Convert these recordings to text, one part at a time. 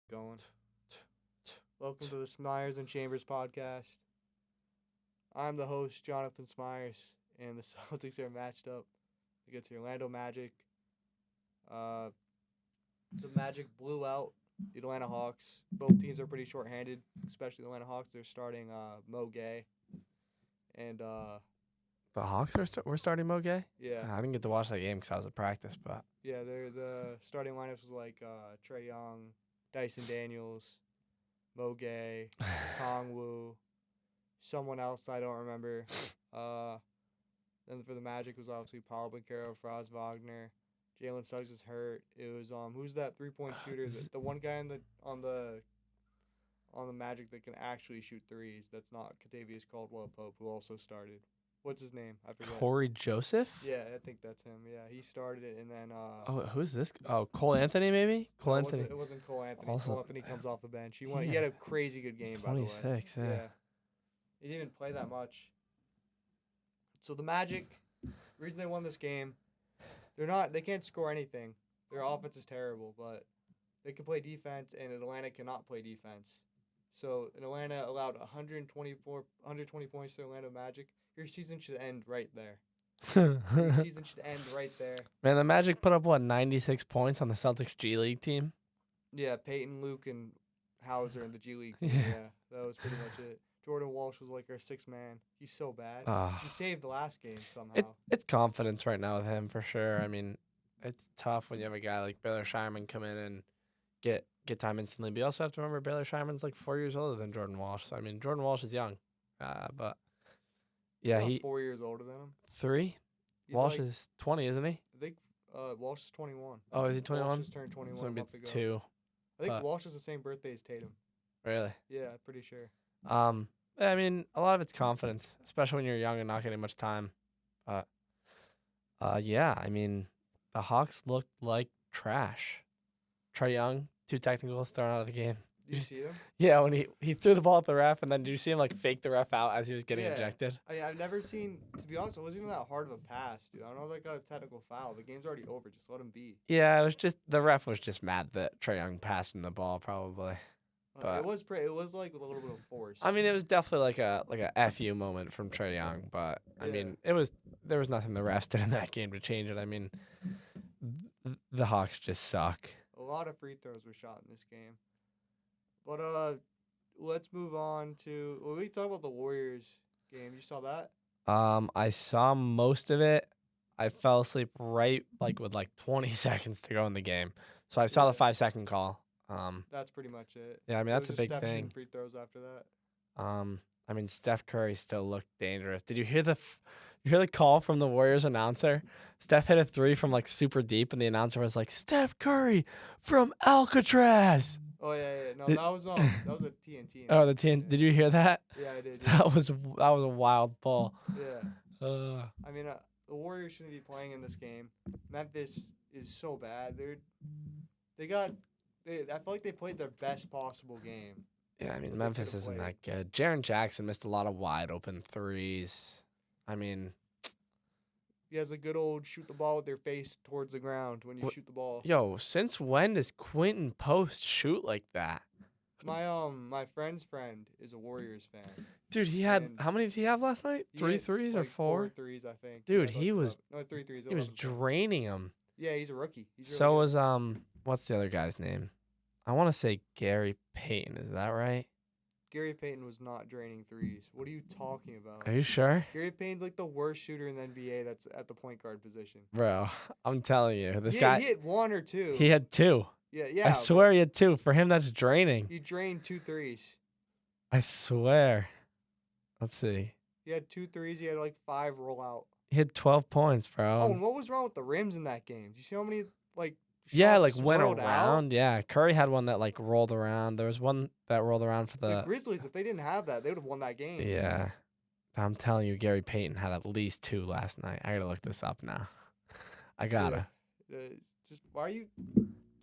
Going. Welcome to the Smyers and Chambers podcast. I'm the host, Jonathan Smyers, and the Celtics are matched up against the Orlando Magic. The Magic blew out the Atlanta Hawks. Both teams are pretty short-handed, especially the Atlanta Hawks. They're starting Mo Gay. And, The Hawks were starting Mo Gay? yeah. I didn't get to watch that game because I was at practice, but Yeah, the starting lineups was like Trae Young, Dyson Daniels, Mo Gay, Kongwu, someone else I don't remember. Then for the Magic was obviously Paul Bencaro, Franz Wagner, Jalen Suggs is hurt. It was who's that 3-point shooter? The one guy on the Magic that can actually shoot threes. That's not Kentavious Caldwell-Pope, who also started. What's his name? I forget. Corey Joseph? Yeah, I think that's him. Yeah, he started it, and then Oh, who's this? Oh, Cole Anthony, maybe? Cole no, Anthony. It wasn't Cole Anthony. Also- Cole Anthony comes off the bench. He Yeah. had a crazy good game, by the way. 26, yeah. He didn't even play that much. So the Magic, the reason they won this game, they can't score anything. Their offense is terrible, but they can play defense, and Atlanta cannot play defense. So Atlanta allowed 120 points to Orlando Magic. Your season should end right there. Your season should end right there. Man, the Magic put up, 96 points on the Celtics G League team? Yeah, Peyton, Luke, and Hauser in the G League team. Yeah. Yeah, that was pretty much it. Jordan Walsh was like our sixth man. He's so bad. Ah. He saved the last game somehow. It's confidence right now with him, for sure. I mean, it's tough when you have a guy like Baylor Shireman come in and get time instantly. But you also have to remember Baylor Shireman's like 4 years older than Jordan Walsh. So, I mean, Jordan Walsh is young. But, yeah, He's about 4 years older than him. 3? He's Walsh like, is 20, isn't he? I think Walsh is 21. Oh, is he 21? Walsh just turned 21 So a maybe month it's ago. 2. I think but- Walsh is the same birthday as Tatum. Really? Yeah, pretty sure. I mean, a lot of it's confidence, especially when you're young and not getting much time. But, yeah, I mean, the Hawks looked like trash. Trae Young, 2 technicals thrown out of the game. Did you see him? Yeah, when he threw the ball at the ref, and then did you see him like fake the ref out as he was getting Yeah. ejected? I've never seen, to be honest, it wasn't even that hard of a pass, dude. I don't know if they got a technical foul. The game's already over. Just let him be. Yeah, it was just the ref was just mad that Trae Young passed him the ball, probably. But- It was like with a little bit of force. I mean, it was definitely like a FU moment from Trae Young, but I Yeah. mean, there was nothing the refs did in that game to change it. I mean, the Hawks just suck. A lot of free throws were shot in this game. But let's move on to we talk about the Warriors game. You saw that? I saw most of it. I fell asleep right with 20 seconds to go in the game, so I saw the 5-second call. That's pretty much it. Yeah, I mean It that's a was just big Steph shooting thing. Free throws after that. I mean Steph Curry still looked dangerous. Did you hear the call from the Warriors announcer? Steph hit a 3 from super deep, and the announcer was like, "Steph Curry from Alcatraz." Oh yeah. No, Did- that was a TNT. Oh, the team. Did you hear that? Yeah, I did. Yeah. That was a wild pull. Yeah. I mean, the Warriors shouldn't be playing in this game. Memphis is so bad. I feel like they played their best possible game. Yeah, I mean They Memphis could've isn't played. that good. Jaren Jackson missed a lot of wide open threes. I mean, He has a good old shoot the ball with your face towards the ground when you What- shoot the ball. yo, since when does Quentin Post shoot like that? My friend's friend is a Warriors fan. Dude, he had And how many did he have last night? He 3 hit, threes or like, 4? 4 threes, I think. Dude, had, he was- 3 threes. He was 11 points. draining him. Yeah, he's a rookie. He's really So good. was what's the other guy's name? I want to say Gary Payton. Is that right? Gary Payton was not draining threes. What are you talking about? Are you sure? Gary Payton's like the worst shooter in the NBA that's at the point guard position. Bro, I'm telling you, this He guy hit 1 or 2. he had 2. Yeah. I swear he had 2. For him that's draining. He drained 2 threes. I swear. Let's see. He had 2 threes. He had like 5 roll out. He had 12 points, bro. Oh, and what was wrong with the rims in that game? Did you see how many Yeah, shots went swirled out? around. Yeah, Curry had one that rolled around. There was one that rolled around for The the. Grizzlies, if they didn't have that, they would have won that game. Yeah, I'm telling you, Gary Payton had at least 2 last night. I gotta look this up now. I gotta. Just why are you,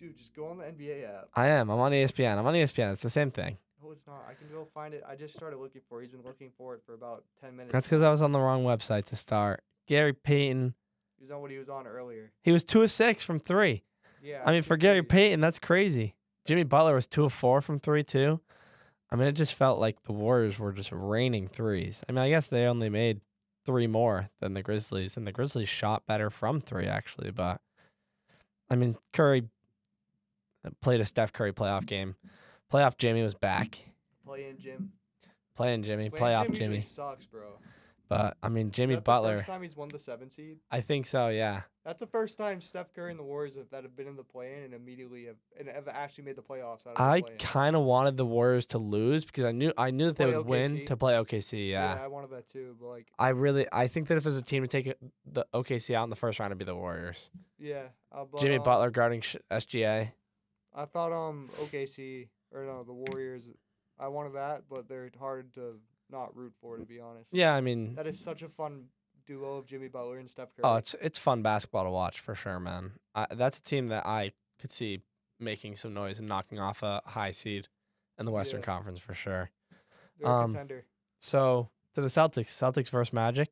dude? Just go on the NBA app. I am. I'm on ESPN. It's the same thing. No, it's not. I can go find it. I just started looking for it. He's been looking for it for about 10 minutes. That's because I was on the wrong website to start. Gary Payton. He was on what he was on earlier. He was 2 of 6 from 3. Yeah. I mean, for Gary Payton, that's crazy. Jimmy Butler was 2 of 4 from 3 too. I mean, it just felt like the Warriors were just raining threes. I mean, I guess they only made 3 more than the Grizzlies, and the Grizzlies shot better from 3 actually. But I mean, Curry played a Steph Curry playoff game. Playoff Jimmy was back. Playing Jim. Playing Jimmy. Playing Playoff Jim usually Jimmy. sucks, bro. But I mean, Jimmy Is that Butler. the first time he's won the 7 seed? I think so. Yeah. That's the first time Steph Curry and the Warriors that have been in the play-in and immediately have actually made the playoffs. Out of I the play-in. kind of wanted the Warriors to lose because I knew that they play would win OKC. to play OKC. Yeah. I wanted that too, but like. I think that if there's a team to take the OKC out in the first round, it'd be the Warriors. Yeah. But, Jimmy Butler guarding SGA. I thought OKC or no the Warriors. I wanted that, but they're hard to not root for, to be honest. Yeah, I mean. That is such a fun duo of Jimmy Butler and Steph Curry. Oh, it's fun basketball to watch for sure, man. That's a team that I could see making some noise and knocking off a high seed in the Western Conference for sure. They're a contender. So to the Celtics versus Magic.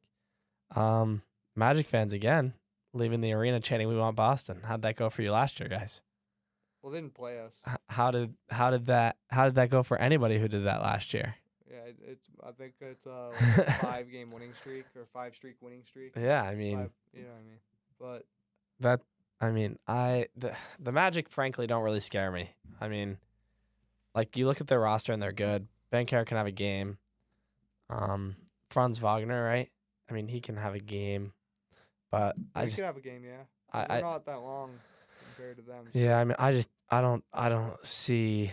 Magic fans again leaving the arena chanting "We want Boston." How'd that go for you last year, guys? Well, they didn't play us. How did that go for anybody who did that last year? Yeah, I think it's like a 5-game winning streak or 5-streak winning streak. Yeah, I mean, you know what I mean. But that I mean, the Magic frankly don't really scare me. I mean, like you look at their roster and they're good. Bankero can have a game. Franz Wagner, right? I mean, he can have a game, but he could have a game, yeah. They're not that long compared to them. So. Yeah, I mean, I don't see.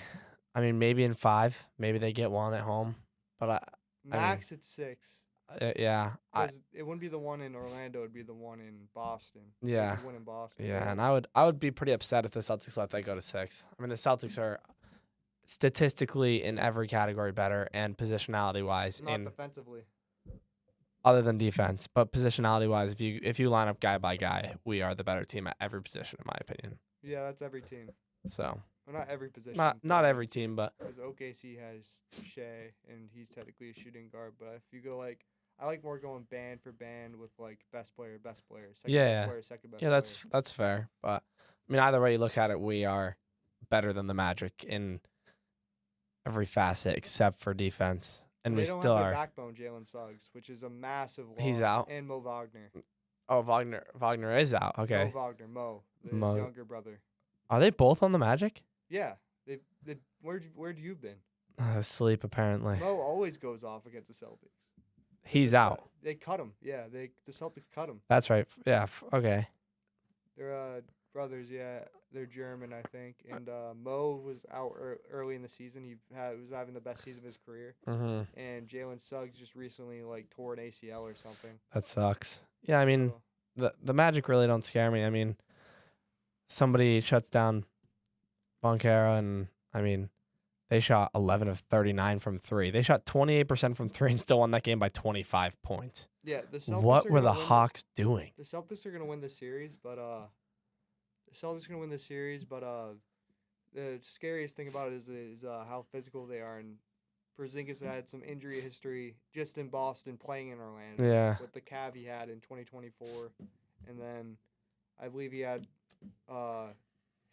I mean, maybe in 5, maybe they get one at home, but max it's 6. Yeah, it wouldn't be the one in Orlando; it'd be the one in Boston. Yeah, win in Boston. Yeah, and I would be pretty upset if the Celtics let that go to 6. I mean, the Celtics are statistically in every category better and positionality wise not defensively. Other than defense, but positionality wise, if you line up guy by guy, we are the better team at every position, in my opinion. Yeah, that's every team. So. Well, not every position. Not every team, but because OKC has Shea and he's technically a shooting guard. But if you go like, I like more going band for band with like best player, second best player, second best. Yeah, player. that's fair. But I mean, either way you look at it, we are better than the Magic in every facet except for defense, and we still are. Backbone Jalen Suggs, which is a massive loss. He's out. And Mo Wagner. Oh, Wagner is out. Okay. Mo, his younger brother. Are they both on the Magic? Yeah. Where'd you been? Asleep, apparently. Mo always goes off against the Celtics. He's out. They cut him. Yeah, the Celtics cut him. That's right. Yeah. Okay. They're brothers. Yeah, they're German, I think. And Mo was out early in the season. He was having the best season of his career. Mm-hmm. And Jalen Suggs just recently tore an ACL or something. That sucks. Yeah, I mean, the Magic really don't scare me. I mean, somebody shuts down Bankero, and I mean, they shot 11 of 39 from 3. They shot 28% from 3 and still won that game by 25 points. Yeah, the Celtics what were the Hawks doing? The Celtics are gonna win this series, but the scariest thing about it is how physical they are. And Porzingis had some injury history just in Boston playing in Orlando. Yeah. With the calf he had in 2024, and then I believe he had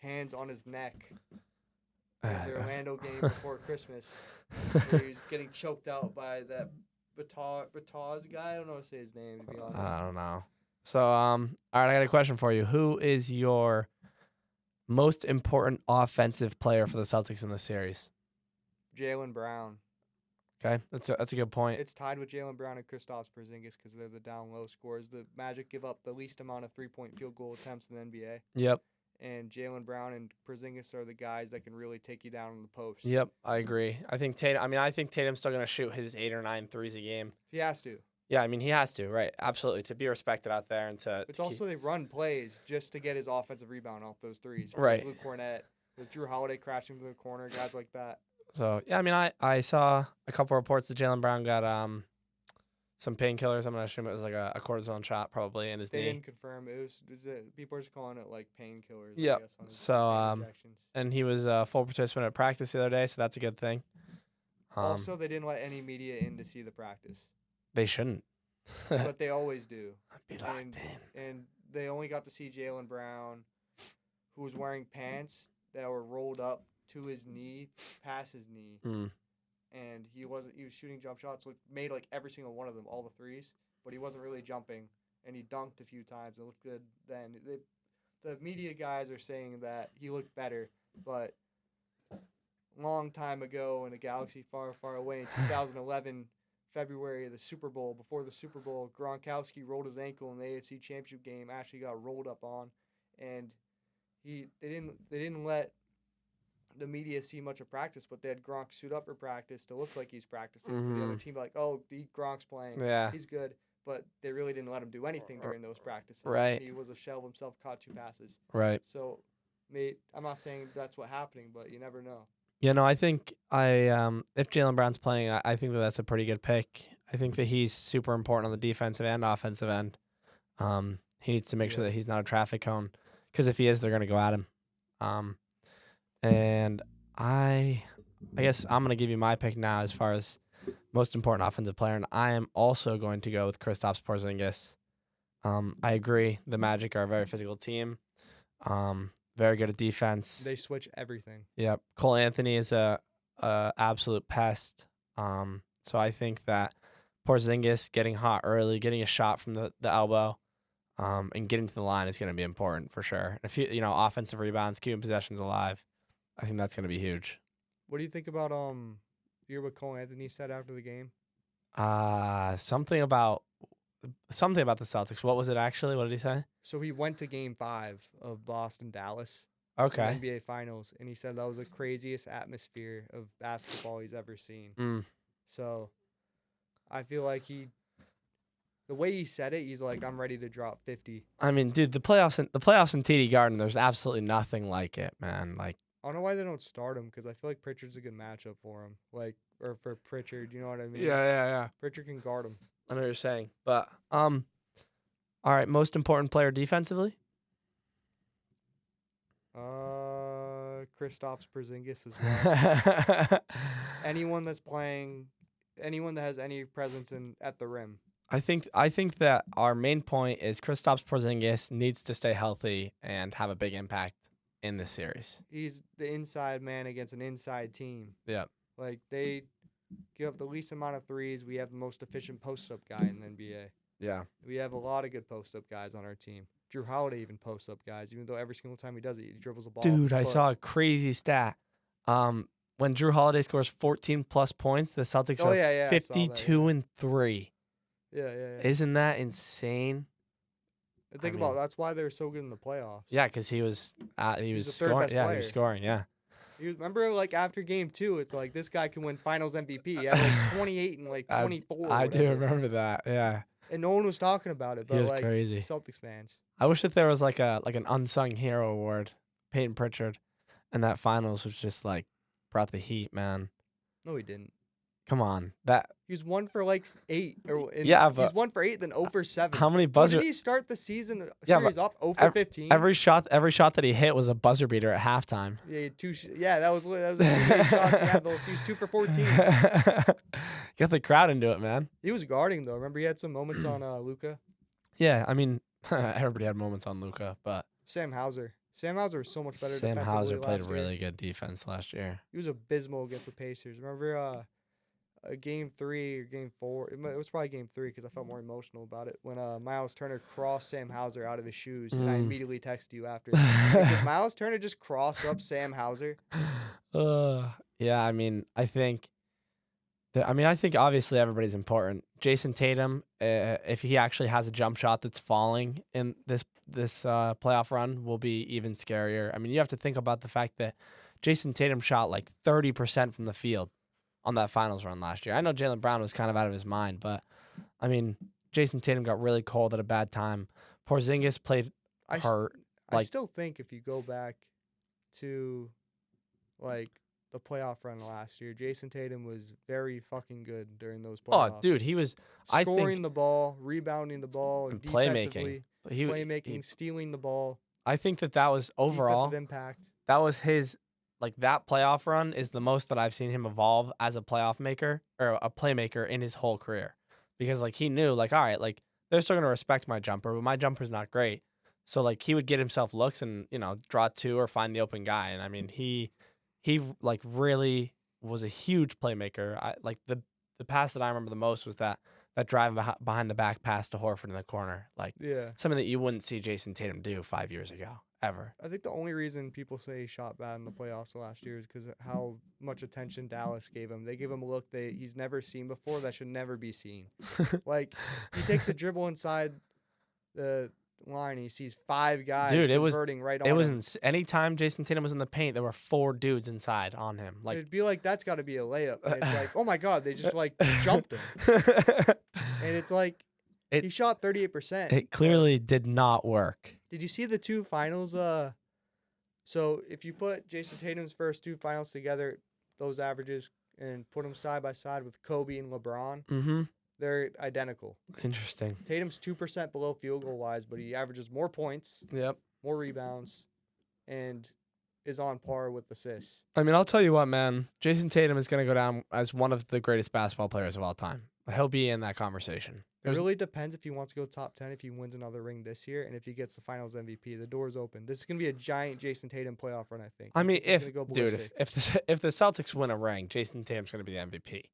hands on his neck. The Orlando game before Christmas, where he was getting choked out by that Bataz guy. I don't know how to say his name, to be honest. I don't know. So, all right, I got a question for you. Who is your most important offensive player for the Celtics in the series? Jaylen Brown. Okay, that's a good point. It's tied with Jaylen Brown and Kristaps Porzingis because they're the down low scorers. The Magic give up the least amount of 3-point field goal attempts in the NBA. Yep. And Jaylen Brown and Porzingis are the guys that can really take you down on the post. Yep, I agree. I think Tatum's still going to shoot his 8 or 9 threes a game. He has to. Yeah, I mean, he has to, right? Absolutely, to be respected out there and to. It's also they run plays just to get his offensive rebound off those threes. Right. Luke Cornett, with Drew Holiday crashing to the corner, guys like that. So yeah, I mean, I saw a couple reports that Jaylen Brown got some painkillers. I'm gonna assume it was like a cortisone shot probably in his knee. They didn't confirm it. Was people are just calling it like painkillers. Yeah. So and he was a full participant at practice the other day, so that's a good thing. Also, they didn't let any media in to see the practice. They shouldn't. But they always do. Be locked in. And they only got to see Jaylen Brown, who was wearing pants that were rolled up to his knee, past his knee, Mm. and he was shooting jump shots, made like every single one of them, all the threes, but he wasn't really jumping, and he dunked a few times. It looked good then. The media guys are saying that he looked better, but long time ago in a galaxy far, far away in 2011, February of the Super Bowl, before the Super Bowl, Gronkowski rolled his ankle in the AFC Championship game, actually got rolled up on, and they didn't let the media see much of practice, but they had Gronk suit up for practice to look like he's practicing for the other team. Like, oh, Gronk's playing. Yeah. He's good. But they really didn't let him do anything during those practices. Right. He was a shell of himself, caught 2 passes. Right. So, mate, I'm not saying that's what's happening, but you never know. You know, I think if Jaylen Brown's playing, I think that's a pretty good pick. I think that he's super important on the defensive and offensive end. He needs to make sure that he's not a traffic cone, because if he is, they're going to go at him. And I guess I'm going to give you my pick now as far as most important offensive player, and I am also going to go with Kristaps Porzingis. I agree. The Magic are a very physical team. Very good at defense. They switch everything. Yep. Cole Anthony is a absolute pest. So I think that Porzingis getting hot early, getting a shot from the elbow, and getting to the line is going to be important for sure. If offensive rebounds, keeping possessions alive, I think that's going to be huge. What do you think about you hear what Cole Anthony said after the game? Something about the Celtics. What was it actually? What did he say? So he went to Game 5 of Boston-Dallas. Okay. In the NBA Finals, and he said that was the craziest atmosphere of basketball he's ever seen. So I feel like the way he said it, he's like, I'm ready to drop 50. I mean, dude, the playoffs in TD Garden, there's absolutely nothing like it, man. Like, I don't know why they don't start him, because I feel like Pritchard's a good matchup for him. Or for Pritchard, you know what I mean? Yeah. Pritchard can guard him. I know what you're saying, but all right, most important player defensively? Kristaps Porzingis as well. Anyone that has any presence at the rim. I think that our main point is Kristaps Porzingis needs to stay healthy and have a big impact in this series. He's the inside man against an inside team. Yeah. Like, they give up the least amount of threes. We have the most efficient post-up guy in the NBA. Yeah. We have a lot of good post-up guys on our team. Drew Holiday even post-up guys, even though every single time he does it, he dribbles the ball. Dude, I saw a crazy stat. When Drew Holiday scores 14-plus points, the Celtics are 52-3. Yeah. Isn't that insane? Think about it, that's why they're so good in the playoffs. Yeah, because he was He's scoring. Yeah, he was scoring. Yeah. Remember, after Game 2, it's like this guy can win Finals MVP. He had 28 and 24. I do remember that. Yeah. And no one was talking about it, but he was crazy. Celtics fans. I wish that there was like an unsung hero award, Peyton Pritchard, and that Finals was just brought the heat, man. No, he didn't. Come on, he was 1 for 8. He was 1 for 8, then 0 for 7. How many buzzer? Did he start the season series off 0 for 15? Every shot that he hit was a buzzer beater at halftime. Yeah, he had 2. That was the 2 great shots he had. He was 2 for 14. Get the crowd into it, man. He was guarding though. Remember, he had some moments on Luka. Yeah, I mean, everybody had moments on Luka, but Sam Hauser was so much better. Sam Hauser played really good defense last year. He was abysmal against the Pacers. Remember, Game 3 or Game 4. It was probably Game 3 because I felt more emotional about it when Miles Turner crossed Sam Hauser out of his shoes, and I immediately texted you after. Did Miles Turner just cross up Sam Hauser? Yeah, I mean, I think obviously everybody's important. Jason Tatum, if he actually has a jump shot that's falling in this playoff run, will be even scarier. I mean, you have to think about the fact that Jason Tatum shot 30% from the field on that finals run last year. I know Jaylen Brown was kind of out of his mind, but I mean, Jason Tatum got really cold at a bad time. Porzingis played hurt. I still think if you go back to the playoff run last year, Jason Tatum was very fucking good during those playoffs. Oh, dude, he was scoring the ball, rebounding the ball, and playmaking. Playmaking, stealing the ball. I think that was overall defensive impact. That was his. That playoff run is the most that I've seen him evolve as a playoff maker or a playmaker in his whole career. Because, he knew, all right, they're still going to respect my jumper, but my jumper's not great. So, he would get himself looks and, draw 2 or find the open guy. And, I mean, he he like really was a huge playmaker. The pass that I remember the most was that drive behind the back pass to Horford in the corner. Like Yeah. something that you wouldn't see Jason Tatum do 5 years ago, ever. I think the only reason people say he shot bad in the playoffs last year is because of how much attention Dallas gave him. They gave him a look that he's never seen before that should never be seen. Like, he takes a dribble inside the line. He sees 5 guys converting right on him. Anytime Jason Tatum was in the paint, there were 4 dudes inside on him. Like, it'd be like, that's got to be a layup. And it's like, oh my God, they just like jumped him. And it's like, he shot 38%. It clearly did not work. Did you see the 2 finals? So if you put Jason Tatum's first 2 finals together, those averages, and put them side by side with Kobe and LeBron, they're identical. Interesting. Tatum's 2% below field goal wise, but he averages more points, more rebounds, and is on par with assists. I mean, I'll tell you what, man. Jason Tatum is going to go down as one of the greatest basketball players of all time. He'll be in that conversation. It really depends if he wants to go top 10, if he wins another ring this year, and if he gets the Finals MVP. The door's open. This is going to be a giant Jason Tatum playoff run, I think. I mean, if the Celtics win a ring, Jason Tatum's going to be the MVP.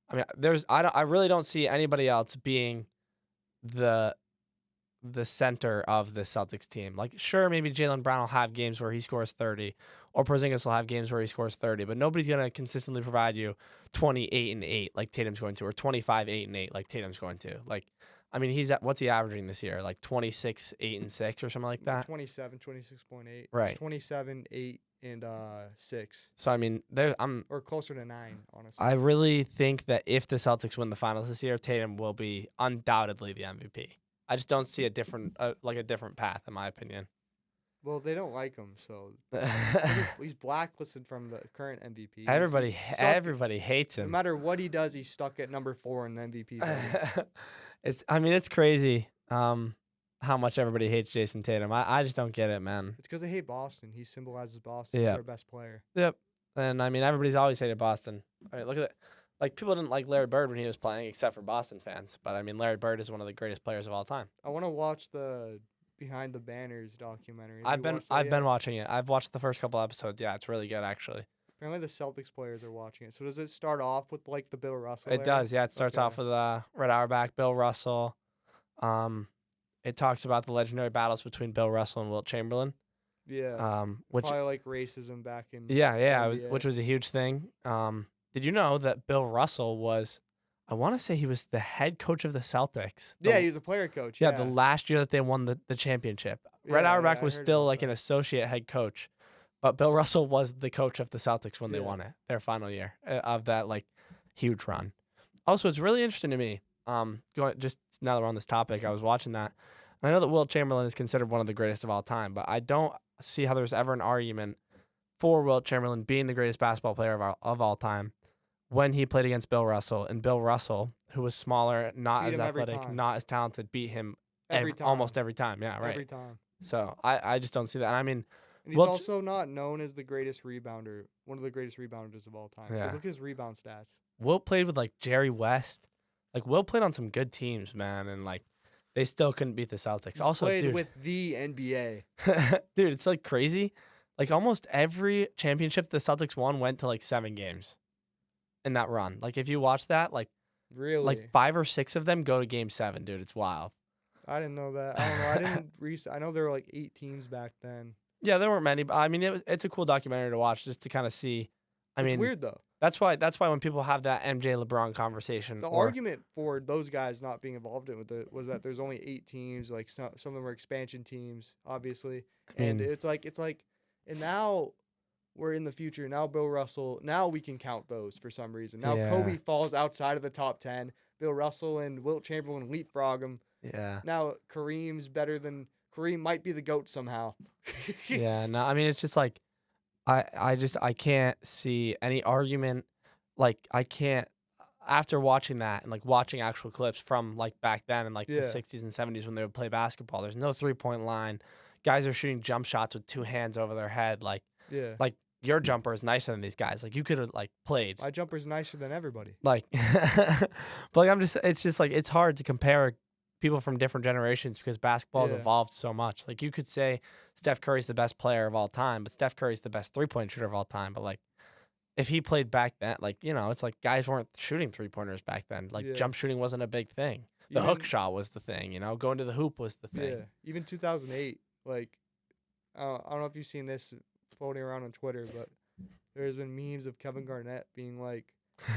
I mean, I really don't see anybody else being the center of the Celtics team. Like, sure, maybe Jaylen Brown will have games where he scores 30, or Porzingis will have games where he scores 30, but nobody's going to consistently provide you 28 and 8 like Tatum's going to, or 25, 8 and 8 like Tatum's going to. Like, I mean, what's he averaging this year? Like 26, 8 and 6 or something like that? 27, 26.8. Right. It's 27, 8 and 6. So I mean, or closer to 9, honestly. I really think that if the Celtics win the finals this year, Tatum will be undoubtedly the MVP. I just don't see a different path, in my opinion. Well, they don't like him, so he's blacklisted from the current MVP. Everybody hates him. No matter what he does, he's stuck at number 4 in the MVP voting. It's crazy how much everybody hates Jason Tatum. I just don't get it, man. It's because they hate Boston. He symbolizes Boston. He's their best player. Yep. And I mean, everybody's always hated Boston. I mean, look at it. Like, people didn't like Larry Bird when he was playing, except for Boston fans. But I mean, Larry Bird is one of the greatest players of all time. I want to watch the Behind the Banners documentary. I've been watching it. I've watched the first couple episodes. Yeah, it's really good, actually. Apparently, the Celtics players are watching it. So does it start off with like the Bill Russell? It does. Yeah, it starts off with Red Auerbach, Bill Russell. It talks about the legendary battles between Bill Russell and Wilt Chamberlain. Yeah. Which probably like racism back in. Yeah, which was a huge thing. Did you know that Bill Russell was, I want to say he was the head coach of the Celtics? Yeah, he was a player coach. Yeah, the last year that they won the championship. Red Auerbach was still like an associate head coach, but Bill Russell was the coach of the Celtics when they won it, their final year of that like huge run. Also, it's really interesting to me. Just now that we're on this topic, I was watching that. And I know that Wilt Chamberlain is considered one of the greatest of all time, but I don't see how there's ever an argument for Wilt Chamberlain being the greatest basketball player of all time when he played against Bill Russell. And Bill Russell, who was smaller, not as athletic, not as talented, beat him almost every time. Yeah, right. Every time. So I just don't see that. And I mean, and he's also not known as the greatest rebounder, one of the greatest rebounders of all time. Yeah. Look at his rebound stats. Wilt played with like Jerry West. Like, Wilt played on some good teams, man, and like they still couldn't beat the Celtics. Also, played with the NBA. Dude, it's like crazy. Like, almost every championship the Celtics won went to like 7 games in that run. Like, if you watch that, like, really, like 5 or 6 of them go to Game 7, dude. It's wild. I didn't know that. I don't know. I didn't. I know there were like 8 teams back then. Yeah, there weren't many. But I mean, it's a cool documentary to watch just to kind of see. It's weird though. That's why when people have that MJ LeBron conversation. The argument for those guys not being involved in it was that there's only 8 teams. Like some of them were expansion teams, obviously, and it's like, and now we're in the future. Now Bill Russell. Now we can count those for some reason. Now Kobe falls outside of the top 10. Bill Russell and Wilt Chamberlain leapfrog him. Yeah. Now Kareem's better than Kareem. Might be the GOAT somehow. Yeah. No, I mean, it's just like. I can't see any argument. Like, I can't, after watching that and like watching actual clips from like back then in like the 60s and 70s when they would play basketball, there's no 3-point line. Guys are shooting jump shots with 2 hands over their head. Like your jumper is nicer than these guys. Like, you could have like played. My jumper's nicer than everybody. Like, but like, it's just like, it's hard to compare people from different generations because basketball has Yeah. evolved so much. Like you could say Steph Curry's the best player of all time, but Steph Curry's the best 3-point shooter of all time. But like if he played back then, like, it's like guys weren't shooting 3-pointers back then. Like Yeah. jump shooting wasn't a big thing. The hook shot was the thing, going to the hoop was the thing. Yeah. Even 2008, like, I don't know if you've seen this floating around on Twitter, but there's been memes of Kevin Garnett being like,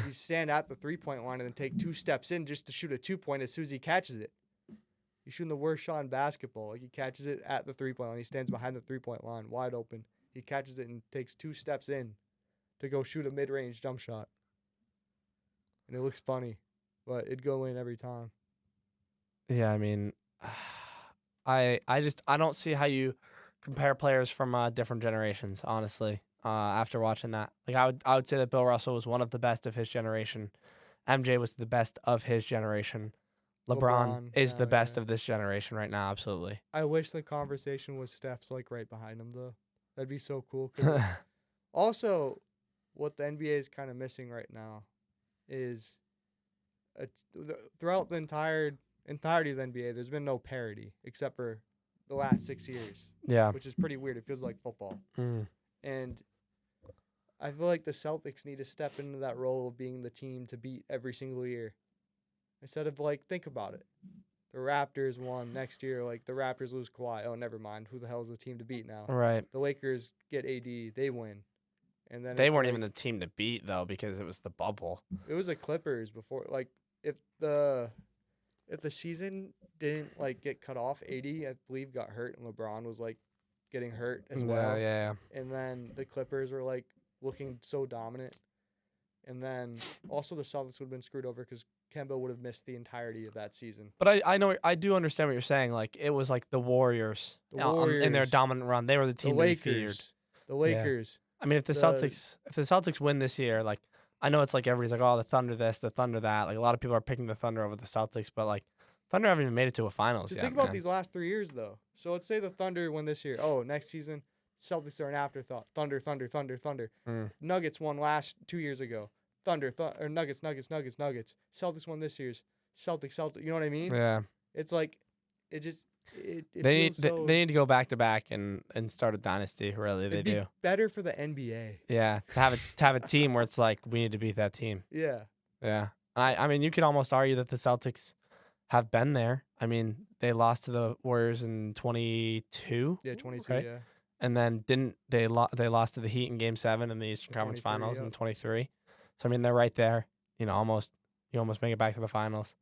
you stand at the 3-point line and then take 2 steps in just to shoot a 2-point as soon as he catches it. He's shooting the worst shot in basketball. Like, he catches it at the 3-point line. He stands behind the 3-point line, wide open. He catches it and takes 2 steps in to go shoot a mid-range jump shot. And it looks funny, but it'd go in every time. Yeah, I mean, I don't see how you compare players from different generations, honestly. After watching that, like I would say that Bill Russell was one of the best of his generation. MJ was the best of his generation. LeBron is the best of this generation right now, absolutely. I wish the conversation was Steph's like right behind him though. That'd be so cool. 'Cause also, what the NBA is kind of missing right now is throughout the entirety of the NBA, there's been no parity except for the last 6 years. Yeah. Which is pretty weird. It feels like football. Mm. And I feel like the Celtics need to step into that role of being the team to beat every single year. Instead of, like, think about it. The Raptors won next year. Like, the Raptors lose Kawhi. Oh, never mind. Who the hell is the team to beat now? Right. The Lakers get AD. They win. And then they weren't even the team to beat, though, because it was the bubble. It was the Clippers before. Like, if the season didn't, like, get cut off, AD, I believe, got hurt, and LeBron was, like, getting hurt as well. Yeah. And then the Clippers were, like, looking so dominant. And then also the Celtics would have been screwed over because Kemba would have missed the entirety of that season. But I do understand what you're saying. Like, it was like the Warriors. In their dominant run. They were the team to be feared. The Lakers. Yeah. I mean, if the Celtics win this year, like, I know it's like everybody's like, oh, the Thunder this, the Thunder that. Like, a lot of people are picking the Thunder over the Celtics, but like, Thunder haven't even made it to a finals yet. Think about these last 3 years though. So let's say the Thunder win this year. Oh, next season, Celtics are an afterthought. Thunder. Nuggets won 2 years ago. Nuggets. Celtics won this year's. Celtics. You know what I mean? Yeah. It's like, it they need to go back to back and start a dynasty. Really, they do. Better for the NBA. Yeah, to have a team where it's like we need to beat that team. Yeah. Yeah. I mean, you could almost argue that the Celtics have been there. I mean, they lost to the Warriors in 22. Yeah, 22. Right? Yeah. And then they lost to the Heat in Game 7 in the Eastern Conference Finals in 23. So I mean, they're right there. You almost make it back to the finals,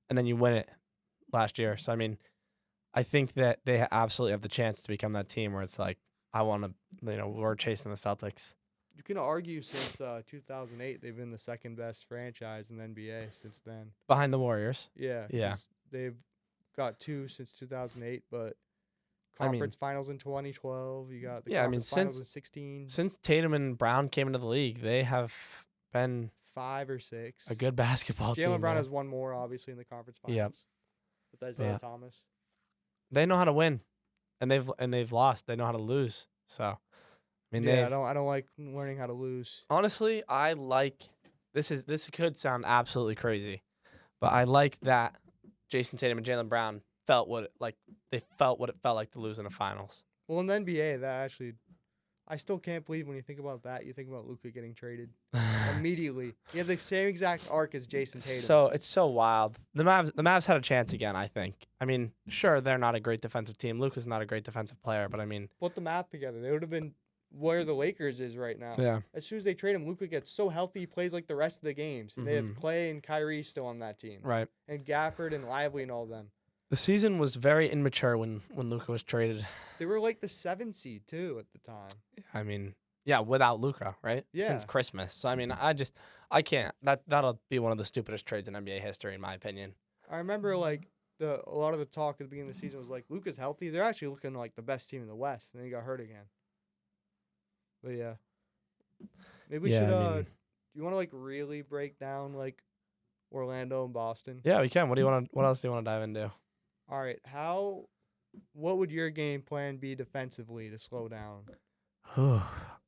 and then you win it last year. So I mean, I think that they absolutely have the chance to become that team where it's like, I want to, we're chasing the Celtics. You can argue since 2008 they've been the second best franchise in the NBA since then. Behind the Warriors. Yeah. Yeah. They've got 2 since 2008, but conference finals in 2012. You got the conference finals in 16. Since Tatum and Brown came into the league, they have been 5 or 6. A good basketball team. Jaylen Brown has one more, obviously, in the conference finals. Yep. With Isaiah Thomas. They know how to win, and they've lost. They know how to lose. So, I mean, I don't like learning how to lose. Honestly, I like this could sound absolutely crazy, but I like that Jason Tatum and Jaylen Brown felt what it felt like to lose in the finals. Well, in the NBA, that actually, I still can't believe when you think about that, you think about Luka getting traded immediately. You have the same exact arc as Jason Tatum. So it's so wild. The Mavs had a chance again, I think. I mean, sure, they're not a great defensive team. Luka's not a great defensive player, but I mean, put the math together. They would have been where the Lakers is right now. Yeah. As soon as they trade him, Luka gets so healthy, he plays like the rest of the games. And they have Clay and Kyrie still on that team. Right. And Gafford and Lively and all of them. The season was very immature when Luka was traded. They were like the 7 seed too at the time. I mean, yeah, without Luka, right? Yeah. Since Christmas. So I mean, I can't. That'll be one of the stupidest trades in NBA history, in my opinion. I remember a lot of the talk at the beginning of the season was like, Luka's healthy. They're actually looking like the best team in the West, and then he got hurt again. But yeah, maybe we should. Do you want to really break down Orlando and Boston? Yeah, we can. What else do you want to dive into? All right. What would your game plan be defensively to slow down?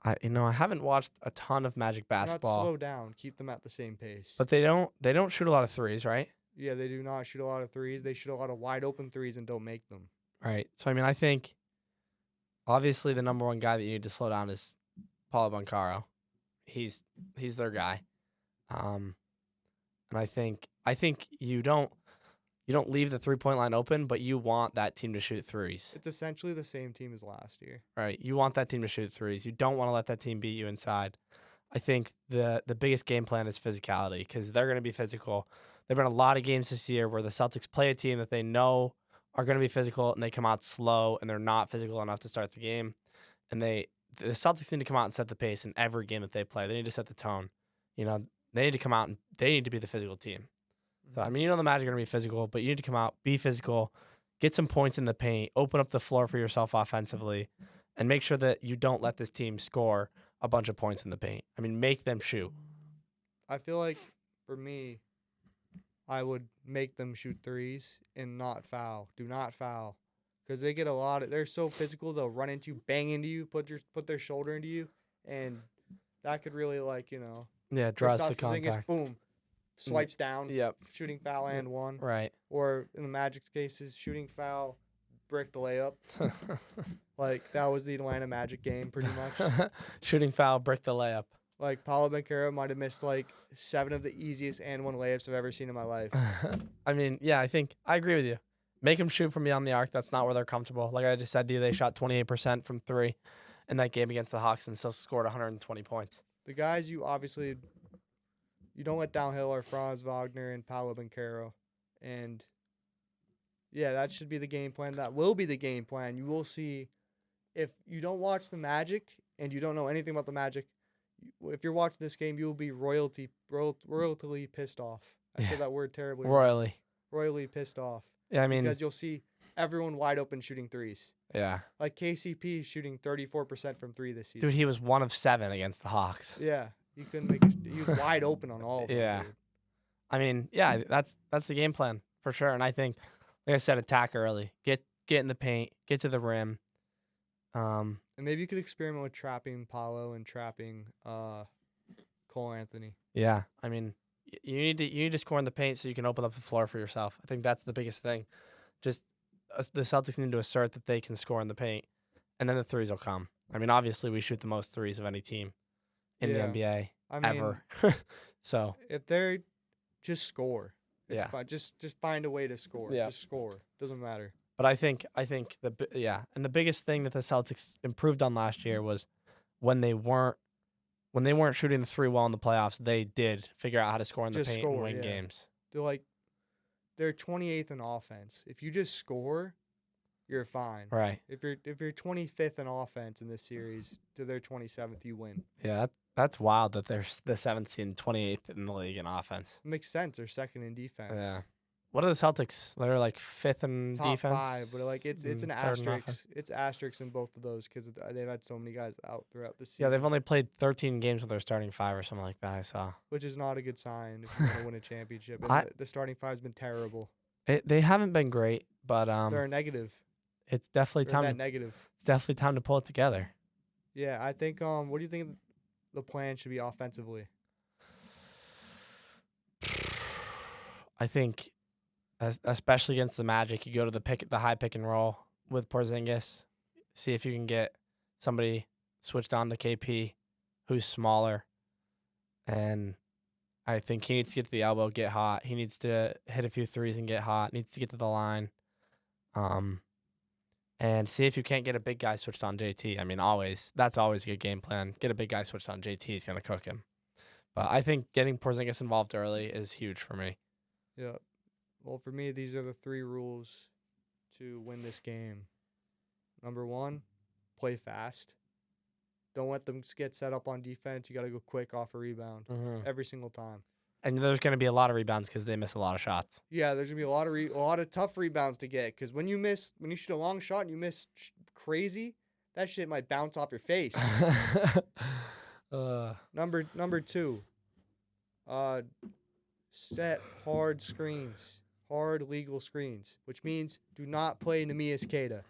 I haven't watched a ton of Magic basketball. Not slow down. Keep them at the same pace. But they don't shoot a lot of threes, right? Yeah, they do not shoot a lot of threes. They shoot a lot of wide open threes and don't make them. Right. So, I mean, I think obviously the number one guy that you need to slow down is Paulo Banchero. He's their guy. And I think you don't leave the 3-point line open, but you want that team to shoot threes. It's essentially the same team as last year. Right. You want that team to shoot threes. You don't want to let that team beat you inside. I think the biggest game plan is physicality because they're going to be physical. There have been a lot of games this year where the Celtics play a team that they know are going to be physical and they come out slow and they're not physical enough to start the game. And the Celtics need to come out and set the pace in every game that they play. They need to set the tone. You know, they need to come out and they need to be the physical team. So, I mean, the Magic are going to be physical, but you need to come out, be physical, get some points in the paint, open up the floor for yourself offensively, and make sure that you don't let this team score a bunch of points in the paint. I mean, make them shoot. I feel like, for me, I would make them shoot threes and not foul. Do not foul. Because they get a lot of – they're so physical, they'll run into you, bang into you, put their shoulder into you, and that could really, Yeah, draws the contact. Boom. Swipes down. Yep. Shooting foul and one. Right. Or in the Magic's cases, shooting foul, brick the layup. That was the Atlanta Magic game pretty much. Shooting foul, brick the layup. Paulo Banchero might have missed 7 of the easiest and one layups I've ever seen in my life. I mean, yeah, I agree with you. Make them shoot from beyond the arc. That's not where they're comfortable. Like I just said to you, they shot 28% from 3 in that game against the Hawks and still scored 120 points. The guys you don't let downhill are Franz Wagner and Paulo Banchero. And, yeah, that should be the game plan. That will be the game plan. You will see if you don't watch the Magic and you don't know anything about the Magic, if you're watching this game, you will be royally pissed off. I said that word terribly. Royally pissed off. Yeah, I mean. Because you'll see everyone wide open shooting threes. Yeah. Like KCP shooting 34% from 3 this season. Dude, he was 1 of 7 against the Hawks. Yeah. He couldn't make it. He was wide open on all of them. Yeah. Dude. I mean, yeah, that's the game plan for sure. And I think, like I said, attack early. Get in the paint. Get to the rim. And maybe you could experiment with trapping Paulo and trapping Cole Anthony. Yeah. I mean, you need to score in the paint so you can open up the floor for yourself. I think that's the biggest thing. Just the Celtics need to assert that they can score in the paint, and then the threes will come. I mean, obviously, we shoot the most threes of any team in the NBA ever. So if they're just score, it's yeah, fine. Just find a way to score. Yeah. Just score. Doesn't matter. But I think and the biggest thing that the Celtics improved on last year was when they weren't shooting the 3 well in the playoffs, they did figure out how to score in the paint and win games. They're 28th in offense. If you just score, you're fine. Right. If you're 25th in offense in this series to their 27th, you win. Yeah, that's wild that they're the 7th and 28th in the league in offense. It makes sense. They're second in defense. Yeah. What are the Celtics? They're 5th in top defense. 5, but it's an asterisk. It's asterisks in both of those because they've had so many guys out throughout the season. Yeah, they've only played 13 games with their starting 5 or something like that. I saw. Which is not a good sign if you want to win a championship. The starting 5 has been terrible. They haven't been great, but they're a negative. It's definitely time. Negative. It's definitely time to pull it together. Yeah, I think. What do you think the plan should be offensively? I think, especially against the Magic, you go to the high pick and roll with Porzingis. See if you can get somebody switched on to KP, who's smaller, and I think he needs to get to the elbow, get hot. He needs to hit a few threes and get hot. Needs to get to the line. And see if you can't get a big guy switched on JT. I mean, that's always a good game plan. Get a big guy switched on JT. He's going to cook him. But I think getting Porzingis involved early is huge for me. Yeah. Well, for me, these are the 3 rules to win this game. Number 1, play fast. Don't let them get set up on defense. You got to go quick off a rebound every single time. And there's going to be a lot of rebounds because they miss a lot of shots. Yeah, there's going to be a lot of tough rebounds to get because when you shoot a long shot and you miss crazy, that shit might bounce off your face. Number 2, set hard screens, hard legal screens, which means do not play Neemias Queta.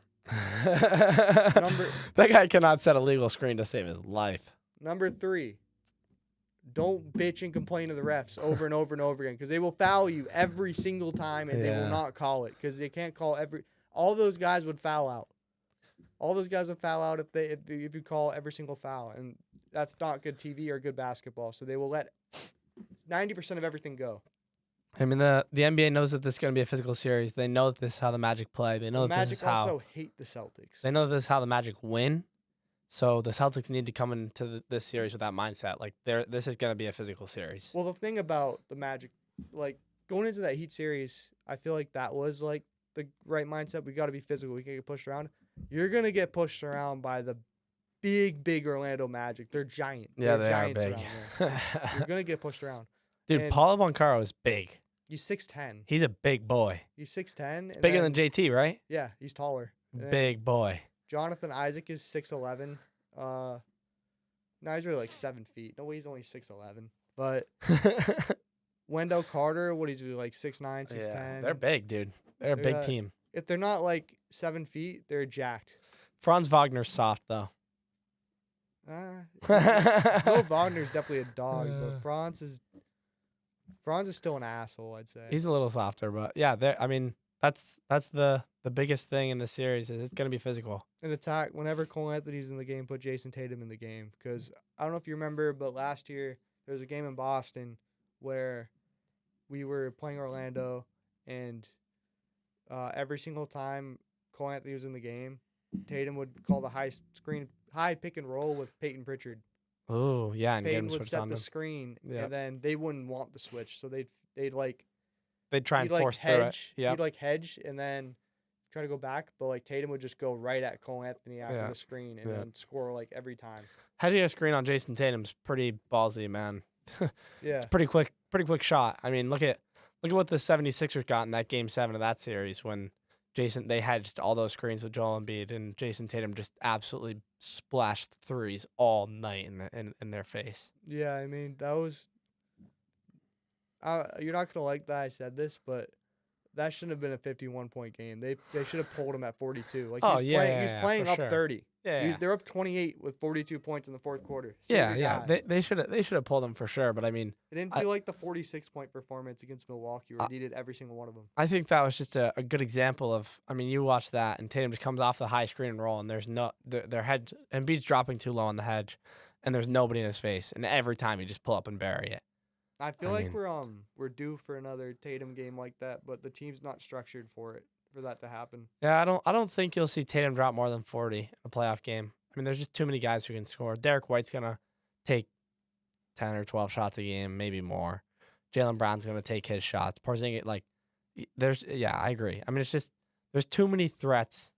That guy cannot set a legal screen to save his life. Number 3, don't bitch and complain to the refs over and over and over again because they will foul you every single time and they will not call it because they can't call every. All those guys would foul out. All those guys would foul out if you call every single foul, and that's not good TV or good basketball. So they will let 90% of everything go. I mean, the NBA knows that this is going to be a physical series. They know that this is how the Magic play. They know The that this is Magic how also hate the Celtics. they know this is how the Magic win. So the Celtics need to come into this series with that mindset. Like, this is going to be a physical series. Well, the thing about the Magic, like going into that Heat series, I feel like that was like the right mindset. We got to be physical. We can't get pushed around. You're gonna get pushed around by the big Orlando Magic. They're giant. Yeah, They're they are giants big. around there. You're gonna get pushed around. Dude, And Paulo Banchero is big. He's 6'10". He's a big boy. He's 6'10". Bigger than JT, right? Yeah, he's taller. And Big boy. Jonathan Isaac is 6'11". No, he's really like 7 feet. No, he's only 6'11". But Wendell Carter, what he's like 6'9", 6'10". Yeah, they're big, dude. They're a big team. If they're not like 7 feet, they're jacked. Franz Wagner's soft though. Bill Wagner's definitely a dog, but Franz is still an asshole, I'd say. He's a little softer, but yeah, I mean, that's the biggest thing in the series is it's gonna be physical. An attack, whenever Cole Anthony's in the game, put Jason Tatum in the game. Because I don't know if you remember, but last year there was a game in Boston where we were playing Orlando, and every single time Cole Anthony was in the game, Tatum would call the high pick and roll with Peyton Pritchard. Oh yeah, and Peyton get him would switched set on the them. screen, Yep. and then they wouldn't want the switch, so they'd try and force through it. Yeah, he'd like hedge and then try to go back, but like Tatum would just go right at Cole Anthony after the screen and then score like every time. hedging a screen on Jason Tatum's pretty ballsy, man. Yeah, It's pretty quick shot. I mean, look at what the 76ers got in that game 7 of that series when they hedged all those screens with Joel Embiid and Jason Tatum just absolutely splashed threes all night in their face. yeah. I mean, that was. You're not gonna like that I said this, but that shouldn't have been a 51-point game. They should have pulled him at 42. Like he was playing up 30. Yeah, They're up 28 with 42 points in the fourth quarter. Yeah. They should have pulled him for sure. But I mean, it didn't feel like the 46-point performance against Milwaukee where he needed every single one of them. I think that was just a good example of. I mean, you watch that and Tatum just comes off the high screen and roll, and there's no their hedge and Embiid's dropping too low on the hedge, and there's nobody in his face, and every time you just pull up and bury it. I feel like we're due for another Tatum game like that, but the team's not structured for that to happen. Yeah, I don't think you'll see Tatum drop more than 40 in a playoff game. I mean, there's just too many guys who can score. Derek White's gonna take 10 or 12 shots a game, maybe more. Jaylen Brown's gonna take his shots. Porzingis, I agree. I mean, it's just there's too many threats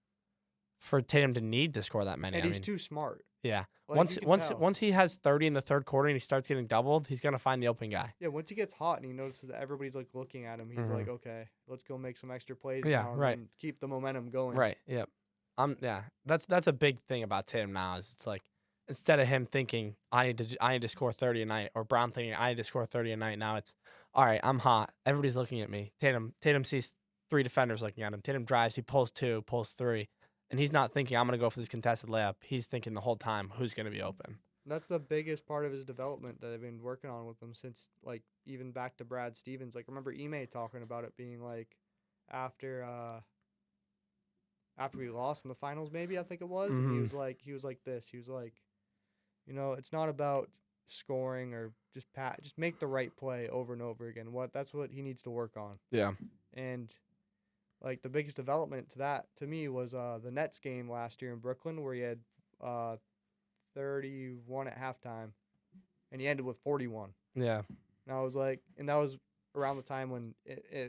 for Tatum to need to score that many. And he's too smart. Yeah. Like, Once he has 30 in the third quarter and he starts getting doubled, he's gonna find the open guy. Yeah, once he gets hot and he notices that everybody's like looking at him, he's like, okay, let's go make some extra plays now and keep the momentum going. Right. Yep. That's a big thing about Tatum now is it's like instead of him thinking I need to score 30 a night or Brown thinking I need to score 30 a night, now it's all right, I'm hot. Everybody's looking at me. Tatum sees 3 defenders looking at him. Tatum drives, he pulls 2, pulls 3. And he's not thinking, I'm going to go for this contested layup. He's thinking the whole time, who's going to be open? That's the biggest part of his development that I've been working on with him since, like, even back to Brad Stevens. Like, remember Ime talking about it being, like, after we lost in the finals, maybe, I think it was. Mm-hmm. And he was like this. He was like, it's not about scoring or just make the right play over and over again. That's what he needs to work on. Yeah. And like the biggest development to me was the Nets game last year in Brooklyn where he had 31 at halftime and he ended with 41. Yeah. And I was like, and that was around the time when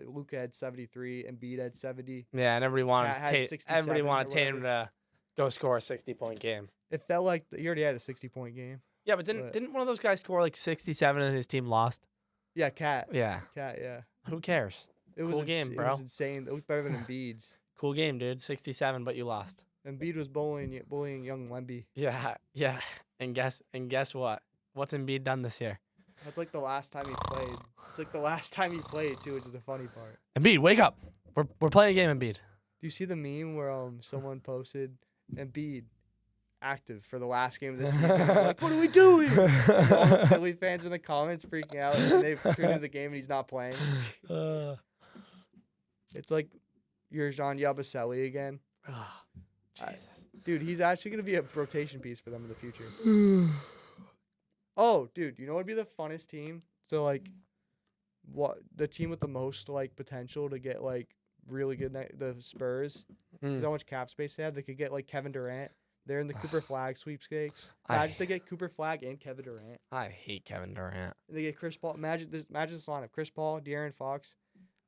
Luka had 73 and Embiid had 70. Yeah, and everybody wanted Tatum to go score a 60-point game. It felt like he already had a 60-point game. Yeah, but didn't one of those guys score like 67 and his team lost? Yeah, Cat. Yeah. Cat, yeah. Who cares? Cool game, bro. It was insane. It was better than Embiid's. Cool game, dude. 67, but you lost. Embiid was bullying young Wemby. Yeah. And guess what? What's Embiid done this year? That's like the last time he played. It's like the last time he played too, which is a funny part. Embiid, wake up! We're playing a game, Embiid. Do you see the meme where someone posted Embiid active for the last game of the season. They're like, what are we doing? And all the Philly fans in the comments freaking out, and they tune into the game and he's not playing. It's like you're Jean Yabusele again. Dude, he's actually going to be a rotation piece for them in the future. Oh, dude, you know what would be the funnest team? So, like, what the team with the most, like, potential to get, like, really good, the Spurs. Because how much cap space they have. They could get, like, Kevin Durant. They're in the Cooper Flag sweepstakes. Imagine they get Cooper Flag and Kevin Durant. I hate Kevin Durant. And they get Chris Paul. Imagine this lineup. Chris Paul, De'Aaron Fox,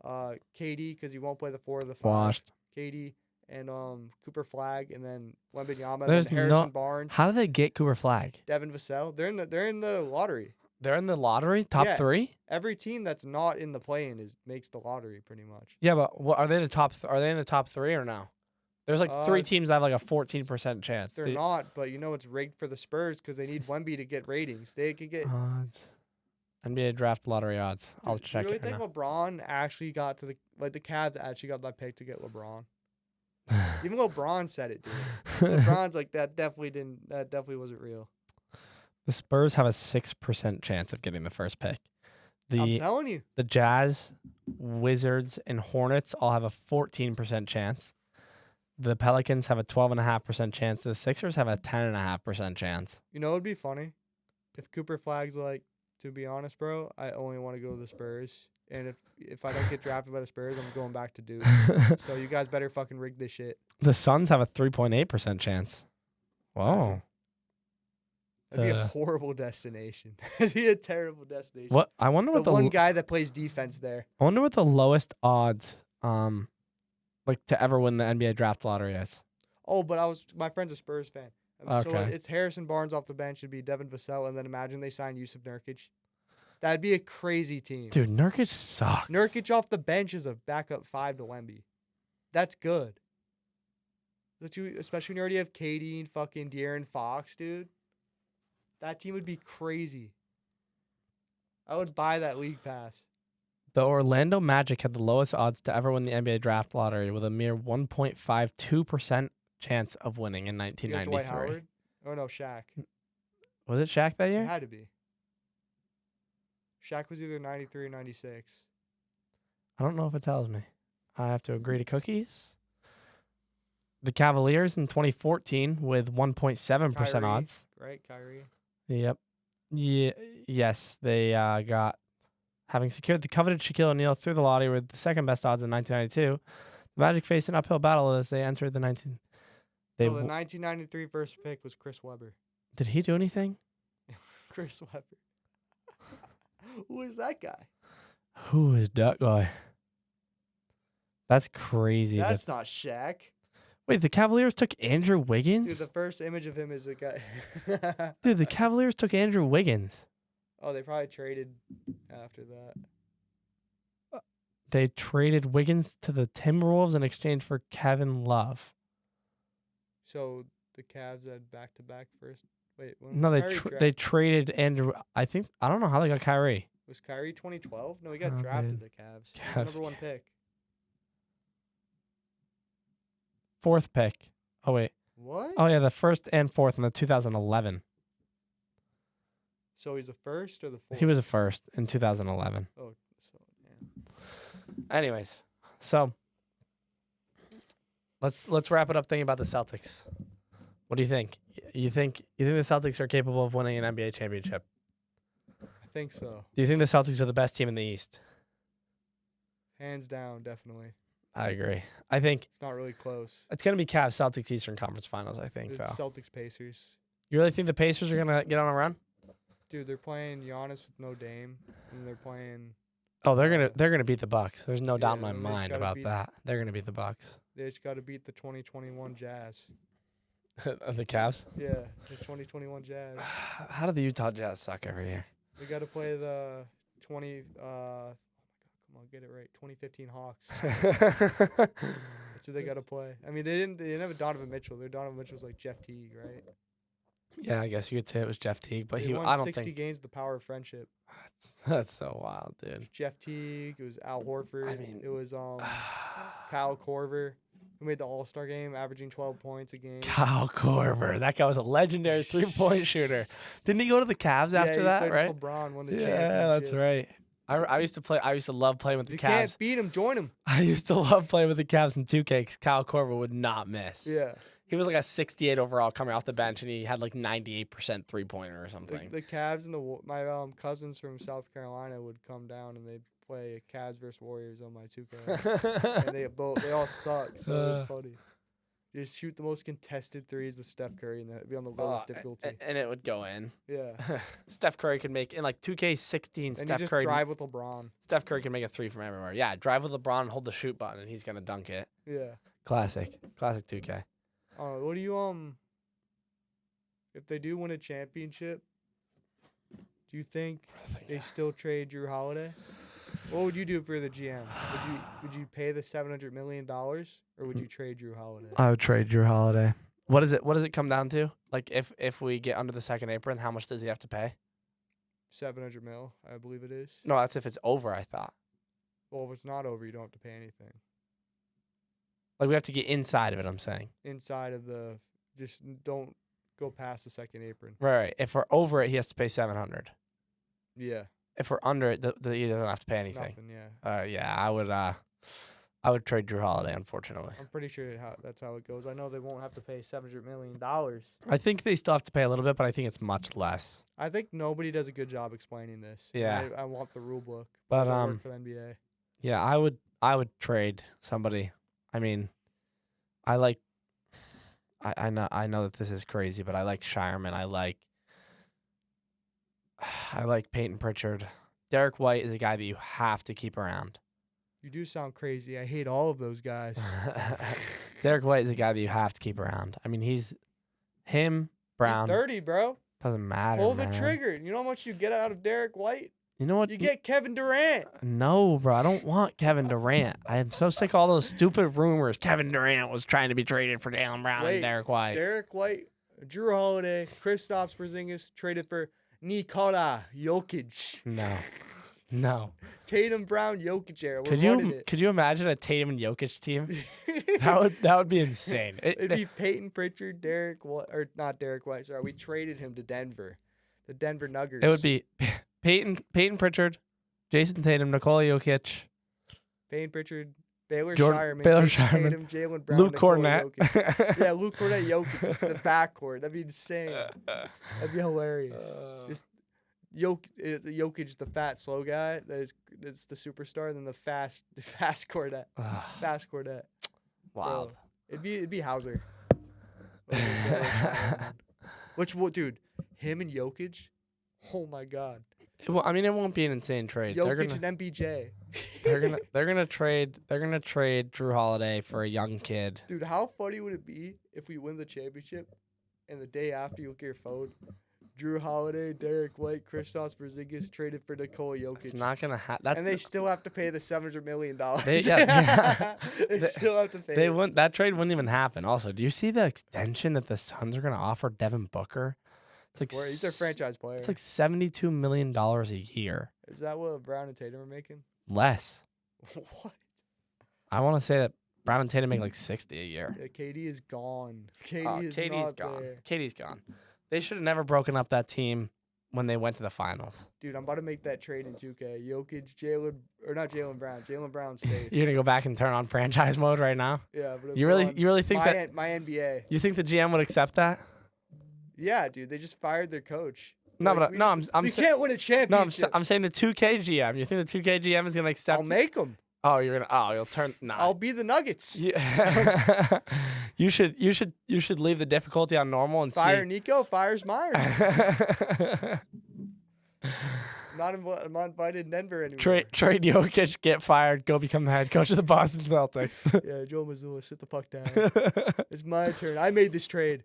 KD, because he won't play the 4 or the 5. Washed. KD and Cooper Flag, and then Wembanyama, There's and Harrison Barnes. How do they get Cooper Flag? Devin Vassell. They're in the lottery. They're in the lottery? Top 3? Every team that's not in the play-in makes the lottery pretty much. Yeah, but what, are they the top? Are they in the top 3 or no? There's like 3 teams that have like a 14% chance. They're not, but you know it's rigged for the Spurs because they need Wemby to get ratings. They could get NBA draft lottery odds. I'll check it. You really think LeBron actually got to the Cavs actually got that pick to get LeBron? Even LeBron said it, dude. LeBron's like that definitely wasn't real. The Spurs have a 6% chance of getting the first pick. I'm telling you. The Jazz, Wizards, and Hornets all have a 14% chance. The Pelicans have a 12.5% chance. The Sixers have a 10.5% chance. You know, it'd be funny if Cooper Flag's like, to be honest, bro, I only want to go to the Spurs. And if I don't get drafted by the Spurs, I'm going back to Duke. So you guys better fucking rig this shit. The Suns have a 3.8% chance. Whoa. That'd be a horrible destination. That'd be a terrible destination. What I wonder what the one guy that plays defense there. I wonder what the lowest odds like to ever win the NBA draft lottery is. Oh, but my friend's a Spurs fan. Okay. So it's Harrison Barnes off the bench. It'd be Devin Vassell, and then imagine they sign Yusuf Nurkic. That'd be a crazy team. Dude, Nurkic sucks. Nurkic off the bench is a backup 5 to Wemby. That's good. Especially when you already have KD and fucking De'Aaron Fox, dude. That team would be crazy. I would buy that league pass. The Orlando Magic had the lowest odds to ever win the NBA draft lottery with a mere 1.52% chance of winning in 1993. Dwight Howard? Oh, no, Shaq. Was it Shaq that year? It had to be. Shaq was either 93 or 96. I don't know if it tells me. I have to agree to cookies. The Cavaliers in 2014 with 1.7% odds. Right, Kyrie? Yep. Yeah. Yes, they got, having secured the coveted Shaquille O'Neal through the lottery with the second best odds in 1992. The Magic faced an uphill battle as they entered the 1993 first pick was Chris Webber. Did he do anything? Chris Webber. Who is that guy? Who is that guy? That's crazy. That's not Shaq. Wait, the Cavaliers took Andrew Wiggins? Dude, the first image of him is a guy. Dude, the Cavaliers took Andrew Wiggins. Oh, they probably traded after that. They traded Wiggins to the Timberwolves in exchange for Kevin Love. So the Cavs had back-to-back first. Wait, no, they traded Andrew. I don't know how they got Kyrie. Was Kyrie 2012? No, he got drafted to the Cavs. Number 1 pick. 4th pick. Oh wait. What? Oh yeah, the 1st and 4th in the 2011. So he's the 1st or the 4th? He was the 1st in 2011. Oh, so yeah. Anyways, so let's wrap it up thinking about the Celtics. What do you think? You think the Celtics are capable of winning an NBA championship? I think so. Do you think the Celtics are the best team in the East? Hands down, definitely. I agree. I think it's not really close. It's going to be Cavs Celtics Eastern Conference Finals, I think, It's though. Celtics Pacers. You really think the Pacers are going to get on a run? Dude, they're playing Giannis with no Dame, and they're playing. Oh, they're gonna beat the Bucks. There's no doubt in my mind about that. They're gonna beat the Bucks. They just got to beat the 2021 Jazz. The Cavs? Yeah, the 2021 Jazz. How do the Utah Jazz suck every year? They got to play the 20. Come on, get it right. 2015 Hawks. That's who they got to play. I mean, they didn't have a Donovan Mitchell. Their Donovan Mitchell's like Jeff Teague, right? Yeah, I guess you could say it was Jeff Teague, but they won I don't 60 think games. The power of friendship. That's so wild, dude. Jeff Teague. It was Al Horford. I mean, it was Kyle Korver. who made the All-Star game, averaging 12 points a game. Kyle Korver. That guy was a legendary 3-point shooter. Didn't he go to the Cavs Yeah, after he that, played right? with LeBron, won the championship. Yeah, that's right. I used to love playing with the You Cavs. can't beat him, join him. I used to love playing with the Cavs in 2K because Kyle Korver would not miss. Yeah. He was like a 68 overall coming off the bench, and he had like 98% 3-pointer or something. The Cavs and my cousins from South Carolina would come down and they'd play Cavs versus Warriors on my 2K. And they all suck, so it was funny. You just shoot the most contested threes with Steph Curry, and that'd be on the lowest difficulty. And it would go in. Yeah. Steph Curry could make in like 2K16. And Steph you just Curry drive with LeBron. Steph Curry can make a 3 from everywhere. Yeah, drive with LeBron, and hold the shoot button, and he's gonna dunk it. Yeah. Classic 2K. What do you if they do win a championship, do you think they still trade Drew Holiday? What would you do if you're the GM? Would you pay the $700 million, or would you trade Drew Holiday? I would trade Drew Holiday. What does it come down to? Like if we get under the second apron, how much does he have to pay? $700 mil, I believe it is. No, that's if it's over, I thought. Well, if it's not over, you don't have to pay anything. Like we have to get inside of it, I'm saying. Inside of just don't go past the second apron. Right. If we're over it, he has to pay 700. Yeah. If we're under it, he doesn't have to pay anything. Nothing, yeah. Yeah, I would trade Drew Holiday, unfortunately. I'm pretty sure that's how it goes. I know they won't have to pay $700 million. I think they still have to pay a little bit, but I think it's much less. I think nobody does a good job explaining this. Yeah. I want the rule book. But I work for the NBA. Yeah, I would trade somebody. I mean, I know that this is crazy, but I like Shireman. I like Peyton Pritchard. Derek White is a guy that you have to keep around. You do sound crazy. I hate all of those guys. Derek White is a guy that you have to keep around. I mean, Brown. He's 30, bro. Doesn't matter. Pull the trigger. You know how much you get out of Derek White? You know what? You get Kevin Durant. No, bro. I don't want Kevin Durant. I am so sick of all those stupid rumors. Kevin Durant was trying to be traded for Jaylen Brown and Derek White. Derek White, Drew Holiday, Kristaps Porzingis traded for Nikola Jokic. No. Tatum, Brown, Jokic era. Could you imagine a Tatum and Jokic team? that would be insane. It'd be Peyton Pritchard, not Derek White. Sorry, we traded him to Denver, the Denver Nuggets. It would be Peyton Pritchard, Jason Tatum, Nikola Jokic, Peyton Pritchard, Baylor Shireman, Tatum, Jaylen Brown, Luke Cornett. Yeah, Luke Cornett, Jokic. It's the backcourt. That'd be insane. That'd be hilarious. Just Jokic, the fat, slow guy. That's the superstar. Then the fast Cornett. Fast Cornett. Wow. So, it'd be Hauser. Dude, him and Jokic. Oh my God. It won't be an insane trade. Jokic and MPJ. They're gonna trade Drew Holiday for a young kid. Dude, how funny would it be if we win the championship, and the day after you look at your phone, Drew Holiday, Derek White, Kristaps Porzingis traded for Nikola Jokic. It's not gonna happen. And they still have to pay the $700 million. They still have to pay. That trade wouldn't even happen. Also, do you see the extension that the Suns are gonna offer Devin Booker? He's their franchise player. It's like $72 million a year. Is that what Brown and Tatum are making? Less. What? I want to say that Brown and Tatum make like 60 a year. Yeah, KD is gone. KD's gone. KD's gone. They should have never broken up that team when they went to the finals. Dude, I'm about to make that trade in 2K. Jokic, Jaylen Brown. Jaylen Brown's safe. You're gonna go back and turn on franchise mode right now? Yeah, but you really think my NBA? You think the GM would accept that? Yeah, dude. They just fired their coach. No, like, but I'm we can't win a championship. No, I'm saying the 2K GM. You think the 2K GM is gonna accept? I'll make them. Oh, you'll turn. Nah. I'll be the Nuggets. Yeah. you should leave the difficulty on normal and fire Nico, fire Smyers. I'm not invited in Denver anymore. Trade Jokic, get fired, go become the head coach of the Boston Celtics. Yeah, Joe Mazzulla, sit the fuck down. It's my turn. I made this trade.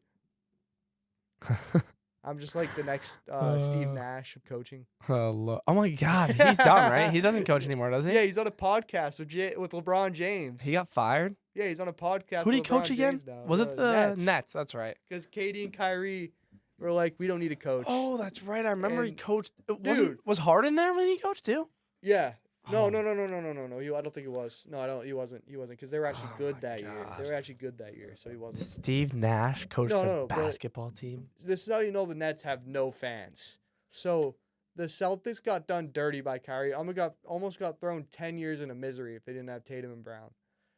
I'm just like the next Steve Nash of coaching. Oh my God, he's done, right? He doesn't coach anymore, does he? Yeah, he's on a podcast with LeBron James. He got fired? Yeah, he's on a podcast. Who did he coach LeBron again? James now. Was it the Nets? That's right. Because KD and Kyrie were like, we don't need a coach. Oh, that's right. I remember he coached. Dude, was Harden there when he coached too? Yeah, No. Oh, I don't think he was. No, I don't. He wasn't. Because they were actually Oh good my that year. They God. were actually good that year, so he wasn't. Steve Nash coached a No. But basketball team. this is how you know the Nets have no fans. So the Celtics got done dirty by Kyrie. Almost got thrown 10 years into misery if they didn't have Tatum and Brown.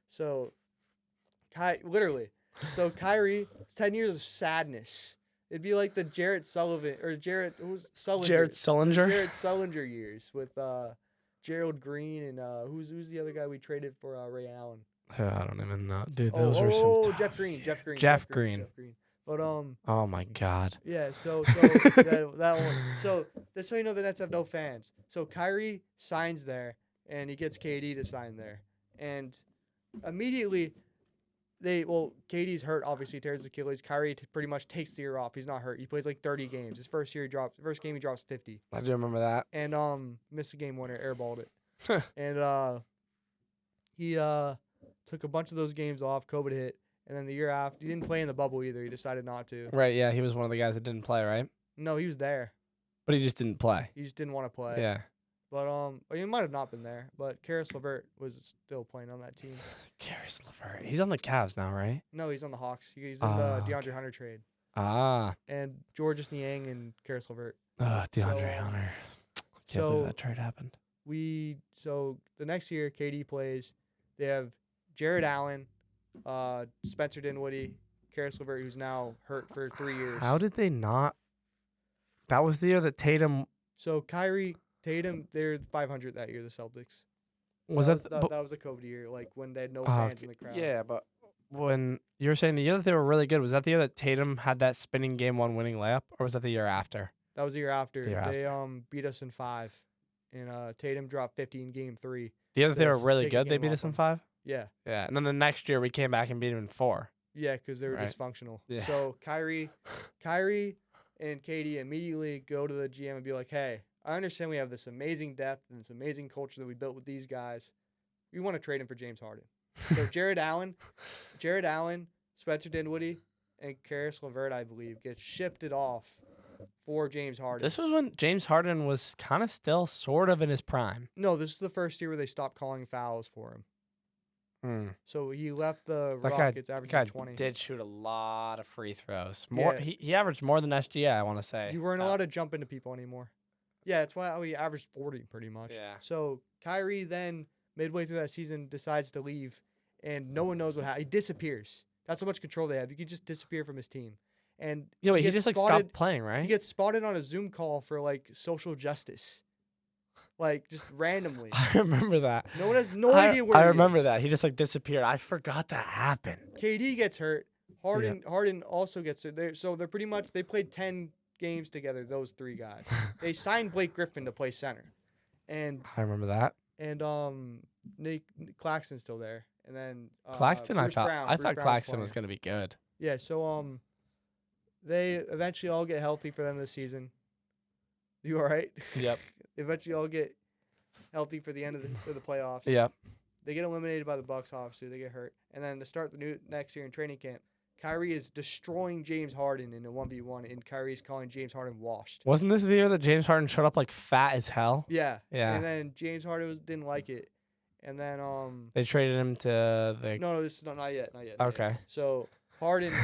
So literally. So Kyrie, it's 10 years of sadness. It'd be like the Jarrett Sullivan or Jarrett Sullinger. Jared Sullinger. The Jarrett Sullinger years with Gerald Green and who's the other guy we traded for Ray Allen? I don't even know, dude. Those were some tough Jeff Green. years. Jeff Green. But Oh my God. yeah. So that one. So that's how you know the Nets have no fans. So Kyrie signs there, and he gets KD to sign there, and immediately KD's hurt. Obviously, tears his Achilles. Kyrie pretty much takes the year off. He's not hurt. He plays like 30 games. His first game he drops 50. I do remember that. And missed a game winner, airballed it. And he took a bunch of those games off. COVID hit, and then the year after, he didn't play in the bubble either. He decided not to. Right, yeah, he was one of the guys that didn't play, right? No, he was there. But he just didn't play. He just didn't want to play. Yeah. But he might have not been there. But Karis LeVert was still playing on that team. Karis LeVert. He's on the Cavs now, right? No, he's on the Hawks. He's in the DeAndre Hunter trade. Ah. And Georges Niang and Karis LeVert. DeAndre Hunter. Can't believe that trade happened. So the next year, KD plays. They have Jared Allen, Spencer Dinwiddie, Karis LeVert, who's now hurt for 3 years. How did they not? That was the year that Tatum. So Kyrie, Tatum, they're 500 that year. The Celtics. Was that was a COVID year, like when they had no fans in the crowd. Yeah, but when you were saying the year that they were really good, was that the year that Tatum had that spinning game 1 winning layup, or was that the year after? That was the year after. They beat us in 5, and Tatum dropped 50 in game 3. The year that they were really good, they beat us in 5. Yeah. Yeah, and then the next year we came back and beat them in 4. Yeah, because they were Right. dysfunctional. Yeah. So Kyrie and KD immediately go to the GM and be like, "Hey, I understand we have this amazing depth and this amazing culture that we built with these guys. We want to trade him for James Harden." So Jared Allen, Spencer Dinwiddie, and Karis LeVert, I believe, get shipped it off for James Harden. This was when James Harden was kind of still sort of in his prime. No, this is the first year where they stopped calling fouls for him. So he left the Rockets averaging 20. Did shoot a lot of free throws. Yeah. He averaged more than SGA, I want to say. You weren't allowed to jump into people anymore. Yeah, that's why he averaged 40 pretty much. Yeah. So Kyrie then, midway through that season, decides to leave, and no one knows what happened. He disappears. That's how much control they have. You could just disappear from his team. And he gets just stopped playing, right? He gets spotted on a Zoom call for like social justice. Like just randomly. I remember that. No one has no idea where I he remember is. that. He just disappeared. I forgot that happened. KD gets hurt. Harden also gets hurt. So they're pretty much, they played 10 games together, those 3 guys. They signed Blake Griffin to play center. And I remember that. And Nick Claxton's still there. And then Claxton, Bruce Brown. I thought Claxton was going to be good. Yeah, so they eventually all get healthy for them this season. You all right? Yep. Eventually all get healthy for the end of the playoffs. Yep. They get eliminated by the Bucks, obviously. They get hurt. And then to start the next year in training camp, Kyrie is destroying James Harden in a 1v1, and Kyrie's calling James Harden washed. Wasn't this the year that James Harden showed up like fat as hell? Yeah. Yeah. And then James Harden didn't like it. And then they traded him to the No, this is not yet. Okay. Yet. So Harden.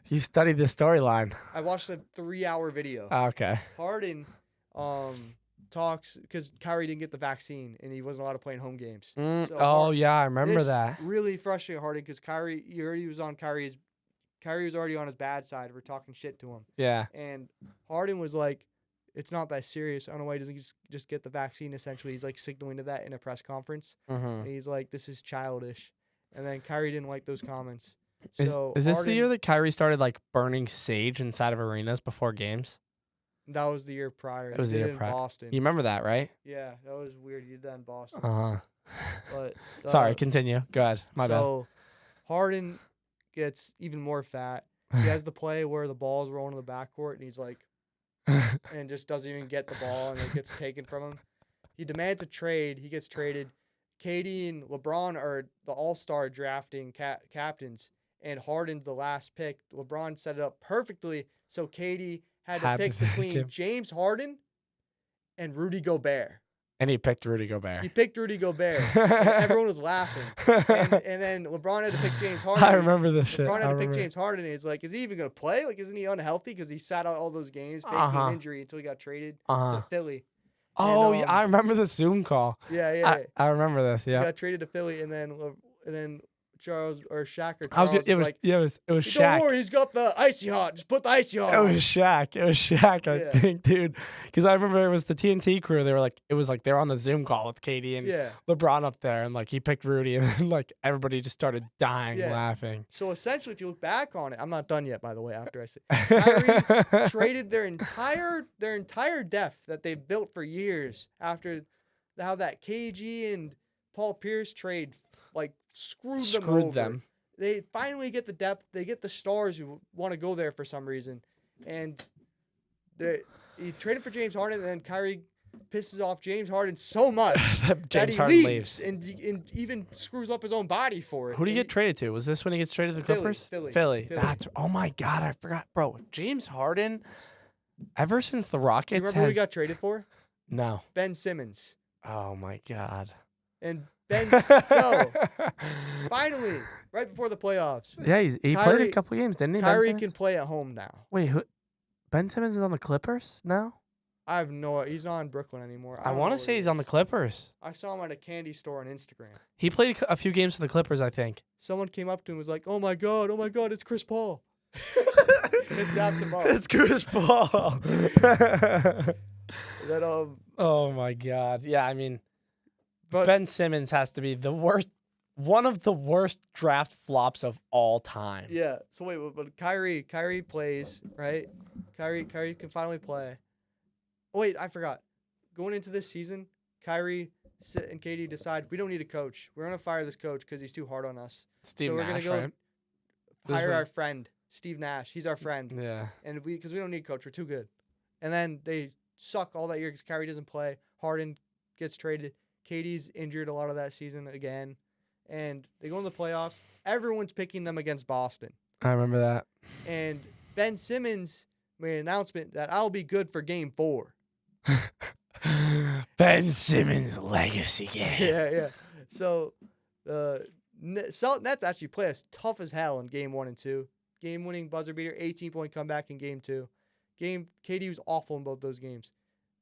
You studied the storyline. I watched a 3-hour video. Okay. Harden talks because Kyrie didn't get the vaccine and he wasn't allowed to play in home games. Yeah, I remember that. Really frustrated Harden because Kyrie was already on his bad side. We're talking shit to him. Yeah. And Harden was like, "It's not that serious. I don't know why he doesn't just get the vaccine." Essentially, he's like signaling to that in a press conference. And he's like, "This is childish." And then Kyrie didn't like those comments. So is this the year that Kyrie started like burning sage inside of arenas before games? That was the year prior. It was the year prior. Boston. You remember that, right? Yeah, that was weird. You did that in Boston. But sorry, continue. Go ahead. My bad. So Harden gets even more fat. He has the play where the ball is rolling in the backcourt, and he's like, and just doesn't even get the ball, and it gets taken from him. He demands a trade. He gets traded. KD and LeBron are the all-star drafting captains, and Harden's the last pick. LeBron set it up perfectly, so KD had to pick between James Harden and Rudy Gobert. And he picked Rudy Gobert. He picked Rudy Gobert. And everyone was laughing. And then LeBron had to pick James Harden. I remember this shit. LeBron had to pick James Harden, and he's like, is he even going to play? Like, isn't he unhealthy? Because he sat out all those games, faking injury until he got traded to Philly. Oh, and, yeah, I remember the Zoom call. Yeah. I remember this, yeah. He got traded to Philly, and then Charles or Shaq or Charles it was Shaq. Don't worry, he's got the icy hot. Just put the icy hot. It was Shaq, I think, dude. Because I remember it was the TNT crew. They were on the Zoom call with KD and LeBron up there, and like he picked Rudy, and then like everybody just started dying laughing. So essentially, if you look back on it, I'm not done yet, by the way. After I say, Kyrie traded their entire depth that they built for years after how that KG and Paul Pierce trade like screwed them. They finally get the depth. They get the stars who want to go there for some reason. And he traded for James Harden, and then Kyrie pisses off James Harden so much that he leaves. And even screws up his own body for it. Who did he get traded to? Was this when he gets traded to the Clippers? Philly. Oh my God, I forgot. Bro, James Harden, ever since the Rockets. Do you remember who he got traded for? No. Ben Simmons. Oh my God. And so finally, right before the playoffs. Yeah, he played a couple games, didn't he? Kyrie can play at home now. Wait, who? Ben Simmons is on the Clippers now? I have no idea. He's not in Brooklyn anymore. I want to say he's on the Clippers. I saw him at a candy store on Instagram. He played a few games for the Clippers, I think. Someone came up to him and was like, oh my God, it's Chris Paul. And dapped him up. It's Chris Paul. Oh my God. Yeah, I mean, but Ben Simmons has to be one of the worst draft flops of all time. Yeah. So wait, but Kyrie plays, right? Kyrie can finally play. Oh, wait, I forgot. Going into this season, Kyrie and KD decide we don't need a coach. We're gonna fire this coach because he's too hard on us. Steve Nash, we're gonna go hire our friend Steve Nash. He's our friend. Yeah. And because we don't need a coach, we're too good. And then they suck all that year because Kyrie doesn't play. Harden gets traded. KD's injured a lot of that season again. And they go in the playoffs. Everyone's picking them against Boston. I remember that. And Ben Simmons made an announcement that I'll be good for Game 4. Ben Simmons' legacy game. Yeah. So the Nets actually play us tough as hell in Game 1 and 2. Game-winning buzzer beater, 18-point comeback in Game 2. KD was awful in both those games.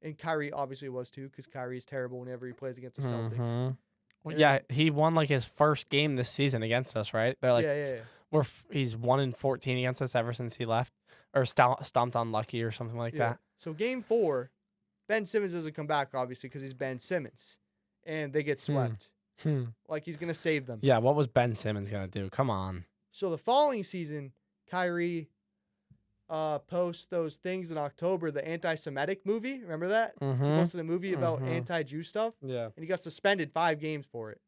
And Kyrie obviously was too, because Kyrie is terrible whenever he plays against the Celtics. Mm-hmm. Well, yeah, he won like his first game this season against us, right? They're like, he's 1-14 against us ever since he left, or stomped on Lucky or something like that. So Game 4, Ben Simmons doesn't come back obviously because he's Ben Simmons, and they get swept. Like he's gonna save them. Yeah, what was Ben Simmons gonna do? Come on. So the following season, Kyrie post those things in October, the anti-Semitic movie. Remember that? Mm-hmm. He posted a movie about anti-Jew stuff. Yeah. And he got suspended 5 games for it.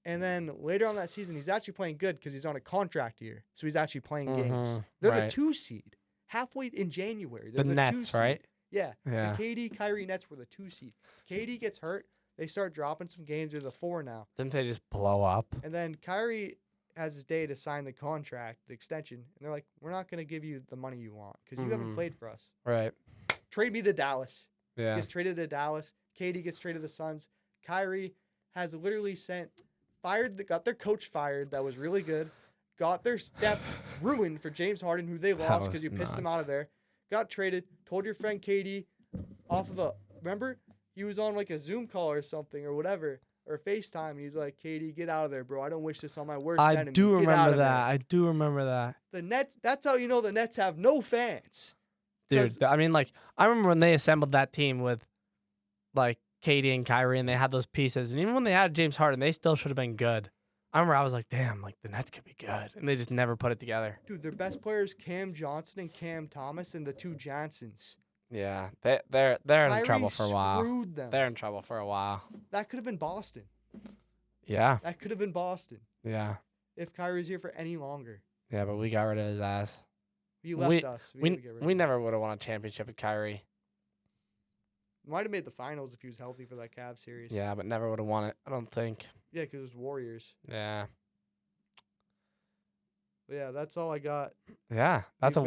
And then later on that season, he's actually playing good because he's on a contract year. So he's actually playing games. They're the 2 seed. Halfway in January. They're the Nets, 2 right? Yeah. The KD, Kyrie Nets were the 2 seed. KD gets hurt. They start dropping some games. They're the 4 now. Didn't they just blow up? And then Kyrie has his day to sign the contract, the extension, and they're like, we're not going to give you the money you want because you haven't played for us. Right. Trade me to Dallas. Yeah. He gets traded to Dallas. KD gets traded to the Suns. Kyrie has literally got their coach fired that was really good, got their depth ruined for James Harden, who they lost because you pissed him out of there, got traded, told your friend KD off of remember? He was on like a Zoom call or something or whatever. Or FaceTime, and he's like, KD, get out of there, bro. I don't wish this on my worst enemy. I do remember that. The Nets, that's how you know the Nets have no fans. Dude, I mean, like, I remember when they assembled that team with, like, KD and Kyrie, and they had those pieces. And even when they had James Harden, they still should have been good. I remember I was like, damn, like, the Nets could be good. And they just never put it together. Dude, their best players, Cam Johnson and Cam Thomas, and the 2 Johnsons. Yeah, they're in trouble for a while. Screwed them. They're in trouble for a while. That could have been Boston. Yeah. That could have been Boston. Yeah. If Kyrie's here for any longer. Yeah, but we got rid of his ass. You left us. We never would have won a championship with Kyrie. Might have made the finals if he was healthy for that Cavs series. Yeah, but never would have won it, I don't think. Yeah, because it was Warriors. Yeah. But yeah, that's all I got. Yeah, that's a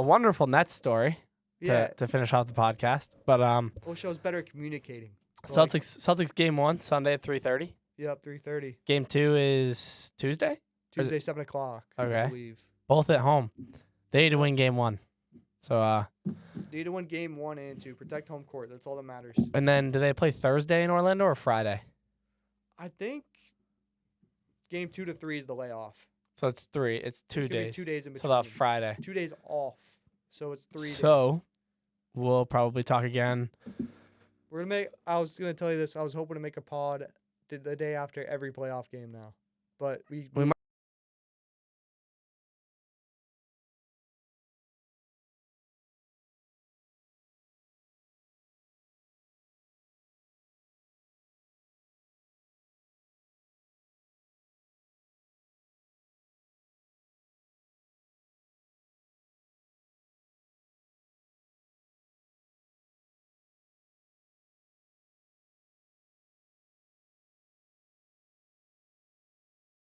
wonderful Nets story. Yeah. to finish off the podcast. But Wish I was better at communicating. Like, Celtics game 1 Sunday at 3:30. yep, 3:30. Game 2 is Tuesday. Tuesday, 7 o'clock. Okay. I believe. Both at home. They need to win game 1. So Need to win game 1 and 2. Protect home court. That's all that matters. and then do they play Thursday in Orlando or Friday? I think game 2 to 3 is the layoff. So it's 3. It's 2 It's gonna be days. 2 days in So between. that Friday. 2 days off. So it's 3 days. So we'll probably talk again. We're gonna make. I was gonna tell you this. I was hoping to make a pod the day after every playoff game now, but we We might